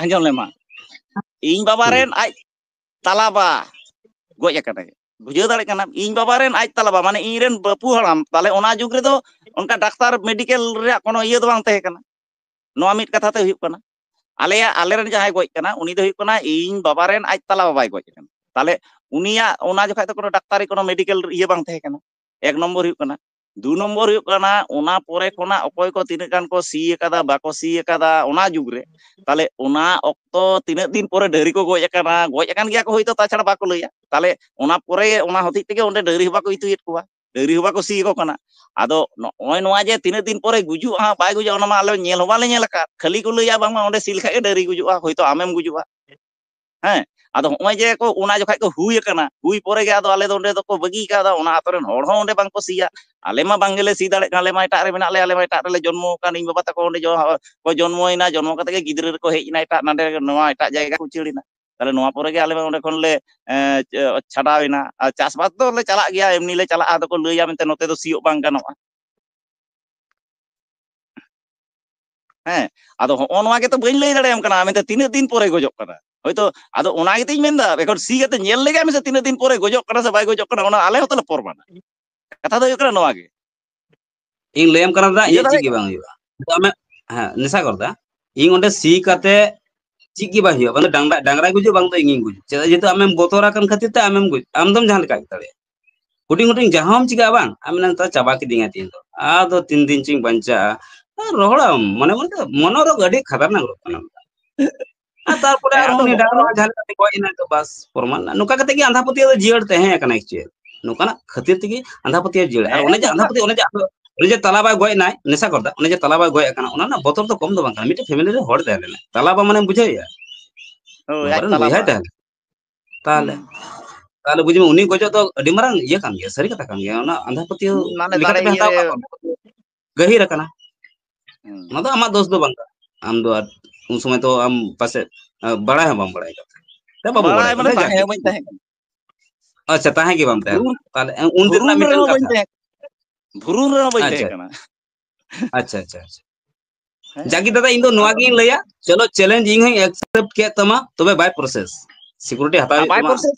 अंजम लेमा इन बाबा रेन आज तालाबा गय कना बुझे दाड़े कना इन बाबा रेन आज तालाबा माने इन रेन बापू हराम ताले ओना जुग रे दो उनका डाक्टर मेडिकल रे कोनो इयो दो बांग तहे कना नोआ मिट कथा ते हुयुक कना आले रेन जहां गय कना उनी दो हुयुक कना इन बाबा रेन आज तालाबा बाय गय कना ताले उनिया ओना जखा तो कोनो डाक्तारी कोनो मेडिकल इयो बांग तहे कना एक नंबर हुयुक कना 2 नंबर हुयुक कना ओना पोरे कोना अकोय को तिना गान को सी एकादा बाको सी एकादा ओना जुग रे ताले ओना ऑक्तो तिना दिन पोरे ढेरी को गय अकान गया को होइतो ताछाड़ा बाको लैया ताले ओना पोरे ओना होति तेगे ओंडे ढेरी बाको इतुयेत कोवा ढेरी बाको सी को कना आदो नय नोआ जे तिना दिन पोरे गुजु हा बाय गुजु ओना मा आले नेल बाले नेल का खाली को लैया बांग मा ओंडे सिल खाए ढेरी गुजुआ होइतो आमेम गुजुआ हैं आदो होय जे को ओना जखा को हुई कना हुई पोरे गे आदो आले दो ओंडे दो को बगी का दा ओना आतरेन होड़ हो ओंडे बांग को सिया आले मा बांगले सी दाड़े आले मा एटा रे मेना आले मा एटा रे जन्म कान इन बाबा तको ओंडे जो को जन्मइना जन्म कते गे गिदरे को हेजना एटा नाडे नोआ एटा जायगा को चिड़िना ताले नोआ पोरे गे आले मा ओंडे खन ले छाडाविना चासबास दो ले चला गया एमनी ले चला आदो को लैया मेनते नोते दो सियो बांग गानोआ हैं आदो हो नोआ गे तो बइन लई दाड़े एम कना मेनते तीन दिन पोरे गजो कना होयतो आदो ओना गेतिन मेनदा एखन सी गते नेल लेगे मेसे तीन दिन पोरे गजो कना से बाय गजो कना ओना आले होतले परमाना कथा दो हुयुक नोआ गे
इन लेम कना दा ये चिगी बांग हुआ तो हमें हां निशा करदा इन ओंडे सी कते चिगी बा हुआ बंद डांगरा गुजु बांग तो इन गुजु चेदा जेतो आमेम बोतोरा कन खातिर ते आमेम गुजु आमदम जहां लेका ताले हुटिंग जहां चिगा बांग आमेन ता चाबा किदिंगा तीन दो आदो 3 दिन चिंग बंचा रोहड़ा मने मनोरो गडी खतरनाक रो कना तारपरे आरो नि डांगरा जहां लेका गय ना तो बस परमान नुका कते की आंधा पति जियड़ ते हैं कना एक्चुअली ᱱᱚᱝᱠᱟᱱᱟᱜ ᱠᱷᱟᱹᱛᱤᱨ ᱛᱮᱜᱮ ᱟᱸᱫᱷᱟ ᱯᱟᱹᱛᱭᱟᱹᱣ ᱡᱤᱲ ᱟᱨ
ᱦᱮᱸ
ᱚᱱᱮ ᱡᱮ ᱟᱸᱫᱷᱟ
ᱱᱚᱝᱠᱟ
ᱯᱟᱹᱛᱭᱟᱹᱣ ᱚᱱᱮ ᱡᱮ ᱛᱟᱞᱟᱵᱟᱭ ᱜᱚᱡ ᱮᱱᱟᱭ ᱱᱮᱥᱟ ᱠᱚᱨᱫᱟ ᱚᱱᱮ ᱡᱮ ᱛᱟᱞᱟᱵᱟᱭ ᱜᱚᱡ ᱟᱠᱟᱱᱟ ᱚᱱᱟ ᱨᱮᱱᱟᱜ ᱵᱚᱛᱚᱨ ᱫᱚ ᱠᱚᱢ ᱫᱚ ᱵᱟᱝ ᱠᱟᱱᱟ ᱢᱤᱫᱴᱮᱱ ᱯᱷᱮᱢᱤᱞᱤ ᱨᱮ ᱦᱚᱲ ᱛᱟᱦᱮᱸ ᱞᱮᱱᱟ ᱛᱟᱞᱟᱵᱟ ᱢᱟᱱᱮᱢ ᱵᱩᱡᱷᱟᱹᱣᱮᱭᱟ
ᱦᱳᱭ ᱟᱡ
ᱵᱟᱵᱟᱨᱮᱱ ᱵᱚᱭᱦᱟᱭ
ᱛᱟᱞᱟᱵᱟ
ᱛᱟᱦᱮᱸ ᱞᱮᱱᱟ ᱛᱟᱦᱚᱞᱮ
ᱦᱩᱸ
ᱛᱟᱦᱚᱞᱮ ᱵᱩᱡᱷᱟᱹᱣ ᱩᱱᱤ ᱜᱚᱡᱚᱜ ᱫᱚ ᱟᱹᱰᱤ ᱢᱟᱨᱟᱝ ᱤᱭᱟᱹ ᱠᱟᱱ ᱜᱮᱭᱟ ᱥᱟᱹᱨᱤ ᱠᱟᱛᱷᱟ ᱠᱟᱱ ᱜᱮᱭᱟ ᱚᱱᱟ ᱟᱸᱫᱷᱟ ᱯᱟᱹᱛᱭᱟᱹᱣ
ᱢᱟᱱᱮ
ᱞᱮᱠᱟ
ᱫᱟᱲᱮ
ᱛᱮᱯᱮ ᱦᱟᱛᱟᱣ
ᱤᱭᱟᱹᱨᱮ
ᱠᱟᱜ ᱠᱚᱣᱟ ᱜᱟᱹᱦᱤᱨ ᱟᱠᱟᱱᱟ
ᱦᱩᱸ
ᱚᱱᱟ ᱫᱚ ᱟᱢᱟᱜ ᱫᱳᱥ ᱫᱚ ᱵᱟᱝ ᱠᱟᱱᱟ ᱟᱢ ᱫᱚ ᱟᱨ ᱩᱱ ᱥᱚᱢᱚᱭ ᱛᱚ ᱟᱢ ᱯᱟᱥᱮᱡ ᱵᱟᱲᱟᱭ ᱦᱚᱸ ᱵᱟᱢ ᱵᱟᱲᱟᱭ ᱠᱟᱛᱷᱟ ᱵᱟᱵᱚ
ᱵᱟᱲᱟᱭ
ᱵᱟᱲᱟᱭ
ᱢᱟᱱᱮ
ᱠᱟᱱᱟ
ᱛᱟᱦᱮᱸ
ᱡᱟᱜᱮ
ᱦᱚᱸ ᱵᱟᱹᱧ ᱛᱟᱦᱮᱸ ᱠᱟᱱᱟ
ᱟᱪᱪᱷᱟ ᱛᱟᱦᱮᱸ ᱜᱮ ᱵᱟᱢ ᱛᱟᱦᱮᱸ
ᱵᱷᱩᱨᱩ
ᱛᱟᱦᱚᱞᱮ ᱩᱱᱫᱤᱱ
ᱵᱷᱩᱨᱩᱱ
ᱨᱮᱱᱟᱜ ᱢᱤᱫᱴᱮᱱ
ᱨᱮᱦᱚᱸ ᱵᱟᱹᱧ
ᱠᱟᱛᱷᱟ
ᱛᱟᱦᱮᱸ ᱵᱷᱩᱨᱩᱱ ᱨᱮᱦᱚᱸ ᱵᱟᱹᱧ
ᱟᱪᱪᱷᱟ
ᱛᱟᱦᱮᱸ ᱠᱟᱱᱟ
ᱟᱪᱪᱷᱟ ᱟᱪᱪᱷᱟ ᱟᱪᱪᱷᱟ
ᱦᱮᱸ
ᱡᱟᱜᱮ ᱫᱟᱫᱟ ᱤᱧ ᱫᱚ ᱱᱚᱣᱟ
ᱟᱫᱚ
ᱜᱤᱧ ᱞᱟᱹᱭᱟ ᱪᱚᱞᱚ ᱪᱮᱞᱮᱧᱡᱽ ᱤᱧ ᱦᱚᱧ ᱮᱠᱥᱮᱯᱴ ᱠᱮᱫ ᱛᱟᱢᱟ ᱛᱚᱵᱮ ᱵᱟᱭ ᱯᱨᱚᱥᱮᱥ ᱥᱤᱠᱩᱨᱤᱴᱤ ᱦᱟᱛᱟᱣ ᱦᱩᱭᱩᱜ
ᱵᱟᱭ
ᱛᱟᱢᱟ
ᱯᱨᱚᱥᱮᱥ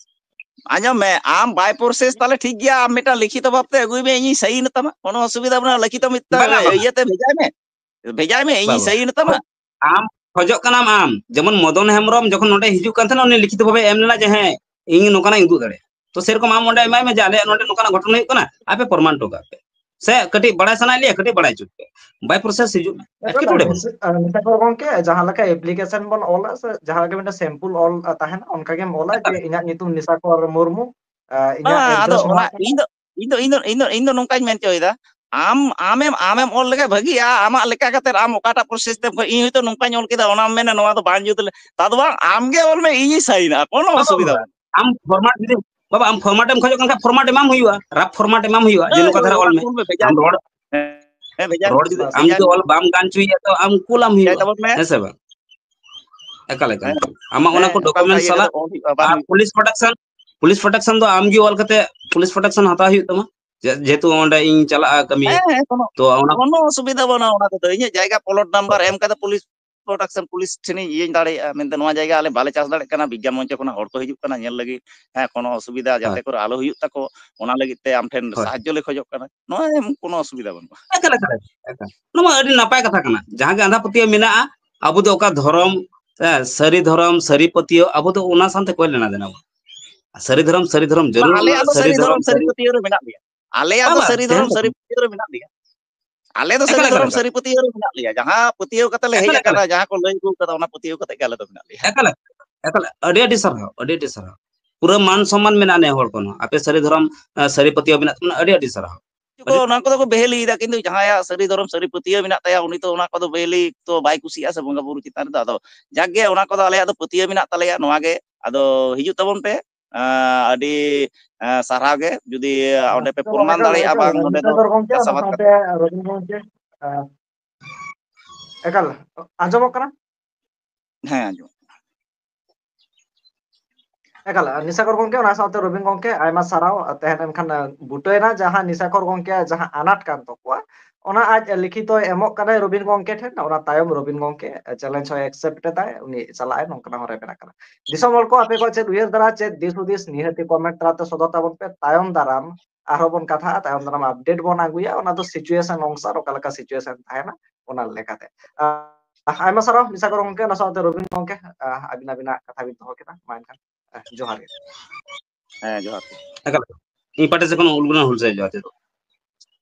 ᱟᱸᱡᱚᱢ ᱢᱮ ᱟᱢ ᱵᱟᱭ ᱯᱨᱚᱥᱮᱥ ᱛᱟᱦᱚᱞᱮ ᱴᱷᱤᱠ ᱜᱮᱭᱟ ᱟᱢ ᱢᱤᱫᱴᱟᱝ ᱞᱤᱠᱷᱤᱛᱚ ᱵᱷᱟᱵᱛᱮ ᱟᱹᱜᱩᱭ ᱢᱮ ᱤᱧᱤᱧ ᱥᱟᱭᱤᱱ ᱛᱟᱢᱟ ᱠᱳᱱᱳ ᱚᱥᱩᱵᱤᱫᱷᱟ ᱵᱟᱹᱱᱩᱜᱼᱟ ᱞᱤᱠᱷᱤᱛᱚ ᱢᱤᱫᱴᱟᱝ
ᱵᱟᱝᱟ ᱵᱟᱝᱟ
ᱤᱭᱟᱹᱛᱮ ᱵᱷᱮᱡᱟᱭ ᱢᱮ ᱤᱧᱤᱧ
ᱵᱟᱵᱟ
ᱥᱟᱭᱤᱱ ᱛᱟᱢᱟ
ᱟᱢ ᱠᱷᱚᱡᱚᱜ ᱠᱟᱱᱟᱢ ᱟᱢ ᱡᱮᱢᱚᱱ ᱢᱚᱫᱚᱱ ᱦᱮᱢᱵᱨᱚᱢ ᱡᱚᱠᱷᱚᱱ ᱱᱚᱰᱮ ᱦᱤᱡᱩᱜ ᱠᱟᱱ ᱛᱟᱦᱮᱱᱟ ᱩᱱᱤ ᱞᱤᱠᱷᱤᱛᱚ ᱵᱷᱟবে ᱮᱢ ᱞᱮᱱᱟ ᱡᱮ ᱦᱮᱸ ᱤᱧ ᱱᱚᱝᱠᱟᱱᱟᱜ ᱤᱧ ᱩᱫᱩᱜ ᱫᱟᱲᱮᱭᱟᱜᱼᱟ ᱛᱚ ᱥᱮᱨᱚᱠᱚᱢ ᱟᱢ ᱚᱸᱰᱮ ᱮᱢᱟᱭ ᱢᱮ ᱡᱮ ᱟᱞᱮᱭᱟᱜ ᱱᱚᱰᱮ ᱱᱚᱝᱠᱟᱱᱟᱜ ᱜᱷᱚᱴᱚᱱᱟ ᱦᱩᱭᱩᱜ ᱠᱟᱱᱟ ᱟᱯᱮ ᱯᱨᱚᱢᱟᱱ ᱦᱚᱴᱚ ᱠᱟᱜ ᱯᱮ ᱥᱮ ᱠᱟᱹᱴᱤᱡ ᱵᱟᱲᱟᱭ ᱥᱟᱱᱟᱭᱮᱫ ᱞᱮᱭᱟ ᱠᱟᱹᱴᱤᱡ ᱵᱟᱲᱟᱭ ᱦᱚᱪᱚ ᱯᱮ ᱵᱟᱭ ᱯᱨᱚᱥᱮᱥ ᱦᱤᱡᱩᱜ ᱢᱮ ᱮᱴᱠᱮᱴᱚᱬᱮ ᱵᱟᱹᱱᱩᱜ
ᱱᱤᱥᱟᱠᱚᱨ ᱜᱚᱝᱠᱮ ᱡᱟᱦᱟᱸ ᱞᱮᱠᱟ ᱮᱯᱞᱤᱠᱮᱥᱚᱱ ᱵᱚᱱ ᱚᱞᱟ ᱥᱮ ᱡᱟᱦᱟᱸ ᱞᱮᱠᱟ ᱢᱤᱫᱴᱟᱝ ᱥᱮᱢᱯᱩᱞ ᱚᱞ ᱛᱟᱦᱮᱱᱟ ᱚᱱᱠᱟ ᱜᱮᱢ ᱚᱞᱟ ᱡᱮ ᱤᱧᱟᱹᱜ ᱧᱩᱛᱩᱢ ᱱᱤᱥᱟᱠᱚᱨ ᱢᱩᱨᱢᱩ ᱤᱧᱟᱹᱜ
ᱟᱫᱚ
ᱮᱰᱨᱮᱥ
ᱚᱱᱟ
ᱱᱚᱣᱟ ᱠᱟᱱᱟ
ᱤᱧ ᱫᱚ ᱱᱚᱝᱠᱟᱧ ᱢᱮᱱ ᱦᱚᱪᱚᱭᱮᱫᱟ ᱟᱢᱮᱢ ᱚᱞ ᱞᱮᱠᱷᱟᱡ ᱵᱷᱟᱹᱜᱤᱜᱼᱟ ᱟᱢᱟᱜ ᱞᱮᱠᱟ ᱠᱟᱛᱮ ᱟᱢ ᱚᱠᱟᱴᱟᱜ ᱯᱨᱚᱥᱮᱥ ᱛᱮ ᱤᱧ ᱦᱚᱭᱛᱳ ᱱᱚᱝᱠᱟᱧ ᱚᱞ ᱠᱮᱫᱟ ᱚᱱᱟᱢ ᱢᱮᱱᱟ ᱱᱚᱣᱟ ᱫᱚ ᱵᱟᱝ ᱡᱩᱛ ᱞᱮ ᱛᱟ ᱫᱚ ᱵᱟᱝ ᱟᱢᱜᱮ ᱚᱞ ᱢᱮ ᱤᱧᱤᱧ ᱥᱟᱭᱤᱱᱟ ᱠᱳᱱᱳ
ᱵᱟᱵᱟ
ᱚᱥᱩᱵᱤᱫᱷᱟ
ᱵᱟᱵᱟ
ᱵᱟᱹᱱᱩᱜᱼᱟ
ᱟᱢ ᱯᱷᱚᱨᱢᱟᱴ ᱡᱩᱫᱤ ᱵᱟᱵᱟ ᱟᱢ ᱯᱷᱚᱨᱢᱟᱴ ᱮᱢ ᱠᱷᱚᱡᱚᱜ ᱠᱟᱱ ᱠᱷᱟᱱ ᱯᱷᱚᱨᱢᱟᱴ ᱮᱢᱟᱢ ᱦᱩᱭᱩᱜᱼᱟ ᱨᱟᱯ ᱯᱷᱚᱨᱢᱟᱴ ᱮᱢᱟᱢ ᱦᱩᱭᱩᱜᱼᱟ ᱡᱮ ᱱᱚᱝᱠᱟ
ᱦᱳᱭ
ᱫᱷᱟᱨᱟ ᱚᱞ
ᱚᱱᱟ
ᱢᱮ
ᱠᱩᱞ ᱵᱷᱮᱡᱟᱭ
ᱟᱢ
ᱢᱮ
ᱨᱚᱲ
ᱵᱷᱮᱡᱟᱭ
ᱨᱚᱲ
ᱢᱮ
ᱡᱩᱫᱤ
ᱵᱟᱥ
ᱟᱢ
ᱵᱷᱮᱡᱟᱭ
ᱡᱩᱫᱤ
ᱢᱮ
ᱚᱞ ᱵᱟᱢ ᱜᱟᱱ ᱦᱚᱪᱚᱭᱮᱭᱟ ᱛᱚ ᱟᱢ ᱠᱩᱞᱟᱢ
ᱵᱷᱮᱡᱟᱭ
ᱦᱩᱭᱩᱜᱼᱟ
ᱛᱟᱵᱚᱱ ᱢᱮ
ᱦᱮᱸ ᱥᱮ ᱵᱟᱝ ᱮᱠᱟᱞ ᱮᱠᱟᱞ ᱟᱢᱟᱜ ᱚᱱᱟ ᱠᱚ
ᱦᱮᱸ ᱚᱠᱟ ᱞᱮᱠᱟ
ᱰᱚᱠᱩᱢᱮন্ᱴ
ᱤᱭᱟᱹ ᱠᱟᱛᱮ
ᱥᱟᱞᱟᱜ
ᱚᱞ ᱦᱩᱭᱩᱜᱼᱟ ᱵᱟᱝ
ᱟᱨ
ᱦᱩᱭᱩᱜᱼᱟ
ᱯᱩᱞᱤᱥ ᱯᱨᱚᱴᱮᱠᱥᱚᱱ ᱫᱚ ᱟᱢᱜᱮ ᱚᱞ ᱠᱟᱛᱮ ᱯᱩᱞᱤᱥ ᱯᱨᱚᱴᱮᱠᱥᱚᱱ ᱦᱟᱛᱟᱣ ᱦᱩᱭᱩᱜ ᱛᱟᱢᱟ ᱡᱮᱦᱮᱛᱩ ᱚᱸᱰᱮ ᱤᱧ ᱪᱟᱞᱟᱜᱼᱟ ᱠᱟᱹᱢᱤ
ᱦᱮᱸ
ᱛᱚ ᱚᱱᱟ
ᱠᱳᱱᱳ ᱚᱥᱩᱵᱤᱫᱷᱟ ᱵᱟᱹᱱᱩᱜᱼᱟ ᱚᱱᱟ ᱛᱮᱫᱚ ᱤᱧᱟᱹᱜ ᱡᱟᱭᱜᱟ ᱯᱞᱚᱴ ᱱᱟᱢᱵᱟᱨ ᱮᱢ ᱠᱟᱛᱮ ᱯᱩᱞᱤᱥ ᱯᱨᱚᱰᱟᱠᱥᱚᱱ ᱯᱩᱞᱤᱥ ᱴᱷᱮᱱᱤᱧ ᱤᱭᱟᱹᱧ ᱫᱟᱲᱮᱭᱟᱜᱼᱟ ᱢᱮᱱᱛᱮ ᱱᱚᱣᱟ ᱡᱟᱭᱜᱟ ᱟᱞᱮ ᱵᱟᱞᱮ ᱪᱟᱥ ᱫᱟᱲᱮᱭᱟᱜ ᱠᱟᱱᱟ ᱵᱤᱜᱽᱜᱟᱱ ᱢᱚᱧᱪᱚ ᱠᱷᱚᱱᱟᱜ ᱦᱚᱲ ᱠᱚ ᱦᱤᱡᱩᱜ ᱠᱟᱱᱟ ᱧᱮᱞ ᱞᱟᱹᱜᱤᱫ ᱦᱮᱸ ᱠᱳᱱᱳ ᱚᱥᱩᱵᱤᱫᱷᱟ
ᱦᱳᱭ
ᱡᱟᱛᱮ ᱠᱚᱨᱮ ᱟᱞᱚ ᱦᱩᱭᱩᱜ ᱛᱟᱠᱚ ᱚᱱᱟ ᱞᱟᱹᱜᱤᱫ ᱛᱮ ᱟᱢ ᱴᱷᱮᱱ
ᱦᱳᱭ
ᱥᱟᱦᱟᱡᱽᱡᱚ ᱞᱮ ᱠᱷᱚᱡᱚᱜ ᱠᱟᱱᱟ ᱱᱚᱣᱟ ᱠᱳᱱᱳ ᱚᱥᱩᱵᱤᱫᱷᱟ ᱵᱟᱹᱱᱩᱜᱼᱟ
ᱮᱠᱟᱞ ᱮᱠᱟᱞ ᱮᱠᱟᱞ ᱱᱚᱣᱟ ᱢᱟ ᱟᱹᱰᱤ ᱱᱟᱯᱟᱭ ᱠᱟᱛᱷᱟ ᱠᱟᱱᱟ ᱡᱟᱦᱟᱸ ᱜᱮ ᱟᱸᱫᱷᱟ ᱯᱟᱹᱛᱭᱟᱹᱣ ᱢᱮᱱᱟᱜᱼᱟ ᱟᱵᱚ ᱫᱚ ᱚᱠᱟ ᱫᱷᱚᱨᱚᱢ ᱥᱟᱹᱨᱤ ᱫᱷᱚᱨᱚᱢ ᱥᱟᱹᱨᱤ ᱯᱟᱹᱛᱭᱟᱹᱣ ᱟᱵᱚ ᱫᱚ ᱚᱱᱟ ᱥᱟᱶᱛᱮ ᱠᱚᱭ ᱞᱮᱱᱟ ᱫᱮᱱᱟ ᱥᱟᱹᱨᱤ ᱫᱷᱚᱨᱚᱢ
ᱵᱟᱝ
ᱡᱟᱹᱨᱩᱲ ᱚᱱᱟ
ᱟᱞᱮᱭᱟᱜ
ᱫᱚ
ᱫᱚ
ᱥᱟᱹᱨᱤ ᱫᱷᱚᱨᱚᱢ
ᱥᱟᱹᱨᱤ ᱯᱟᱹᱛᱭᱟᱹᱣ ᱨᱮ ᱢᱮᱱᱟᱜ ᱞᱮᱭᱟ ᱟᱞᱮᱭᱟᱜ ᱫᱚ
ᱵᱟᱵᱟ
ᱥᱟᱹᱨᱤ
ᱛᱟᱦᱮᱱ
ᱫᱷᱚᱨᱚᱢ ᱥᱟᱹᱨᱤ
ᱛᱟᱵᱚᱱ
ᱯᱟᱹᱛᱭᱟᱹᱣ ᱨᱮ ᱢᱮᱱᱟᱜ ᱞᱮᱭᱟ ᱟᱞᱮ ᱫᱚ ᱥᱟᱹᱨᱤ
ᱮᱠᱟᱞ ᱮᱠᱟᱞ
ᱫᱷᱚᱨᱚᱢ
ᱮᱠᱟᱞ
ᱥᱟᱹᱨᱤ ᱯᱟᱹᱛᱭᱟᱹᱣ ᱨᱮ ᱢᱮᱱᱟᱜ ᱞᱮᱭᱟ ᱡᱟᱦᱟᱸ ᱯᱟᱹᱛᱭᱟᱹᱣ ᱠᱟᱛᱮ ᱞᱮ ᱦᱮᱡ
ᱮᱠᱟᱞ ᱮᱠᱟᱞ
ᱟᱠᱟᱱᱟ ᱡᱟᱦᱟᱸ ᱠᱚ ᱞᱟᱹᱭ ᱟᱹᱜᱩ ᱠᱟᱫᱟ ᱚᱱᱟ ᱯᱟᱹᱛᱭᱟᱹᱣ ᱠᱟᱛᱮ ᱜᱮ ᱟᱞᱮ ᱫᱚ ᱢᱮᱱᱟᱜ ᱞᱮᱭᱟ
ᱮᱠᱟᱞ ᱮᱠᱟᱞ ᱟᱹᱰᱤ ᱟᱹᱰᱤ ᱥᱟᱨᱦᱟᱣ ᱟᱹᱰᱤ ᱟᱹᱰᱤ ᱥᱟᱨᱦᱟᱣ ᱯᱩᱨᱟᱹ ᱢᱟᱱ ᱥᱚᱱᱢᱟᱱ ᱢᱮᱱᱟᱜᱼᱟ ᱱᱮ ᱦᱚᱲ ᱠᱷᱚᱱ ᱦᱚᱸ ᱟᱯᱮ ᱥᱟᱹᱨᱤ ᱫᱷᱚᱨᱚᱢ ᱥᱟᱹᱨᱤ ᱯᱟᱹᱛᱭᱟᱹᱣ ᱢᱮᱱᱟᱜ ᱛᱟᱵᱚᱱᱟ ᱟᱹᱰᱤ ᱟᱹᱰᱤ ᱥᱟᱨᱦᱟᱣ
ᱚᱱᱟ ᱠᱚᱫᱚ ᱠᱚ ᱵᱮᱦᱮᱞᱤᱭᱮᱫᱟ ᱠᱤᱱᱛᱩ ᱡᱟᱦᱟᱸᱭᱟᱜ ᱥᱟᱹᱨᱤ ᱫᱷᱚᱨᱚᱢ ᱥᱟᱹᱨᱤ ᱯᱟᱹᱛᱭᱟᱹᱣ ᱢᱮᱱᱟᱜ ᱛᱟᱭᱟ ᱩᱱᱤ ᱛᱚ ᱚᱱᱟ ᱠᱚᱫᱚ ᱵᱮᱦᱮᱞᱤ ᱛᱚ ᱵᱟᱭ ᱠᱩᱥᱤᱭᱟᱜᱼᱟ ᱥᱮ ᱵᱚᱸᱜᱟ ᱵᱩᱨᱩ ᱪᱮᱛᱟᱱ ᱨᱮᱫᱚ ᱟᱫᱚ ᱡᱟᱠᱜᱮ ᱚᱱᱟ ᱠᱚᱫᱚ ᱟᱞᱮᱭᱟᱜ ᱫᱚ ᱯᱟᱹᱛᱭᱟᱹᱣ ᱢᱮᱱᱟᱜ ᱛᱟᱞᱮᱭᱟ ᱱᱚᱣᱟ ᱜᱮ ᱟᱫᱚ ᱦᱤᱡᱩᱜ ᱛᱟᱵᱚᱱ ᱯᱮ ᱟᱹᱰᱤ ᱥᱟᱨᱦᱟᱣ ᱜᱮ ᱡᱩᱫᱤ ᱚᱸᱰᱮ ᱯᱮ ᱯᱨᱚᱢᱟᱱ
ᱮᱠᱟᱞ
ᱫᱟᱲᱮᱭᱟᱜᱼᱟ
ᱮᱠᱟᱞ
ᱵᱟᱝ ᱱᱚᱸᱰᱮ ᱫᱚ
ᱱᱤᱥᱟᱠᱚᱨ ᱜᱚᱝᱠᱮ ᱚᱱᱟ
ᱪᱟᱥᱟᱵᱟᱫ
ᱥᱟᱶᱛᱮ
ᱠᱟᱛᱮ
ᱨᱚᱵᱤᱱ ᱜᱚᱝᱠᱮ ᱮᱠᱟᱞ ᱟᱸᱡᱚᱢᱚᱜ ᱠᱟᱱᱟ
ᱦᱮᱸ ᱟᱸᱡᱚᱢ
ᱮᱠᱟᱞ ᱱᱤᱥᱟᱠᱚᱨ ᱜᱚᱝᱠᱮ ᱚᱱᱟ ᱥᱟᱶᱛᱮ ᱨᱚᱵᱤᱱ ᱜᱚᱝᱠᱮ ᱟᱭᱢᱟ ᱥᱟᱨᱦᱟᱣ ᱛᱟᱦᱮᱸ ᱞᱮᱱᱠᱷᱟᱱ ᱵᱩᱴᱟᱹᱭᱱᱟ ᱡᱟᱦᱟᱸ ᱱᱤᱥᱟᱠᱚᱨ ᱜᱚᱝᱠᱮ ᱡᱟᱦᱟᱸ ᱟᱱᱟᱴ ᱠᱟᱱ ᱛᱟᱠᱚᱣᱟ ᱚᱱᱟ ᱟᱡ ᱞᱤᱠᱷᱤᱛᱚᱭ ᱮᱢᱚᱜ ᱠᱟᱱᱟᱭ ᱨᱚᱵᱤᱱ ᱜᱚᱝᱠᱮ ᱴᱷᱮᱱ ᱚᱱᱟ ᱛᱟᱭᱚᱢ ᱨᱚᱵᱤᱱ ᱜᱚᱝᱠᱮ ᱪᱮᱞᱮᱧᱡᱽ ᱦᱚᱸᱭ ᱮᱠᱥᱮᱯᱴ ᱮᱫᱟᱭ ᱩᱱᱤ ᱪᱟᱞᱟᱜ ᱟᱭ ᱱᱚᱝᱠᱟᱱᱟᱜ ᱦᱚᱨ ᱨᱮ ᱢᱮᱱᱟᱜ ᱠᱟᱫᱟ ᱫᱤᱥᱚᱢ ᱦᱚᱲ ᱠᱚ ᱟᱯᱮ ᱠᱚ ᱪᱮᱫ ᱩᱭᱦᱟᱹᱨ ᱫᱟᱨᱟ ᱪᱮᱫ ᱫᱤᱥ ᱦᱩᱫᱤᱥ ᱱᱤᱦᱟᱹᱛᱤ ᱠᱚᱢᱮᱱᱴ ᱛᱟᱞᱟᱛᱮ ᱥᱚᱫᱚᱨ ᱛᱟᱵᱚᱱ ᱯᱮ ᱛᱟᱭᱚᱢ ᱫᱟᱨᱟᱢ ᱟᱨᱦᱚᱸ ᱵᱚᱱ ᱠᱟᱛᱷᱟᱜᱼᱟ ᱛᱟᱭᱚᱢ ᱫᱟᱨᱟᱢ ᱟᱯᱰᱮᱴ ᱵᱚᱱ ᱟᱹᱜᱩᱭᱟ ᱚᱱᱟ ᱫᱚ ᱥᱤᱪᱩᱭᱮᱥᱚᱱ ᱚᱱᱩᱥᱟᱨ ᱚᱠᱟ ᱞᱮᱠᱟ ᱥᱤᱪᱩᱭᱮᱥᱚᱱ ᱛᱟᱦᱮᱱᱟ ᱚᱱᱟ ᱞᱮᱠᱟᱛᱮ ᱟᱭᱢᱟ ᱥᱟᱨᱦᱟᱣ ᱱᱤᱥᱟᱠᱚᱨ ᱜᱚᱝᱠᱮ ᱚᱱᱟ ᱥᱟᱶᱛᱮ ᱨᱚᱵᱤᱱ ᱜᱚᱝᱠᱮ ᱟᱹᱵᱤᱱᱟᱜ ᱠᱟᱛᱷᱟ ᱵᱤᱱ ᱫᱚᱦᱚ ᱠᱮᱫᱟ ᱢᱟ ᱮᱱᱠᱷᱟᱱ ᱡᱚᱦᱟᱨ ᱜᱮ
ᱦᱮᱸ ᱡᱚᱦᱟᱨ ᱜᱮ
ᱮᱠᱟᱞ ᱤᱧ ᱯᱟᱦᱴᱟ ᱥᱮᱫ ᱠᱷᱚᱱ ᱩᱞᱜᱩᱞ ᱦᱩᱞᱥᱟᱹᱭ ᱡᱚᱦᱟᱨ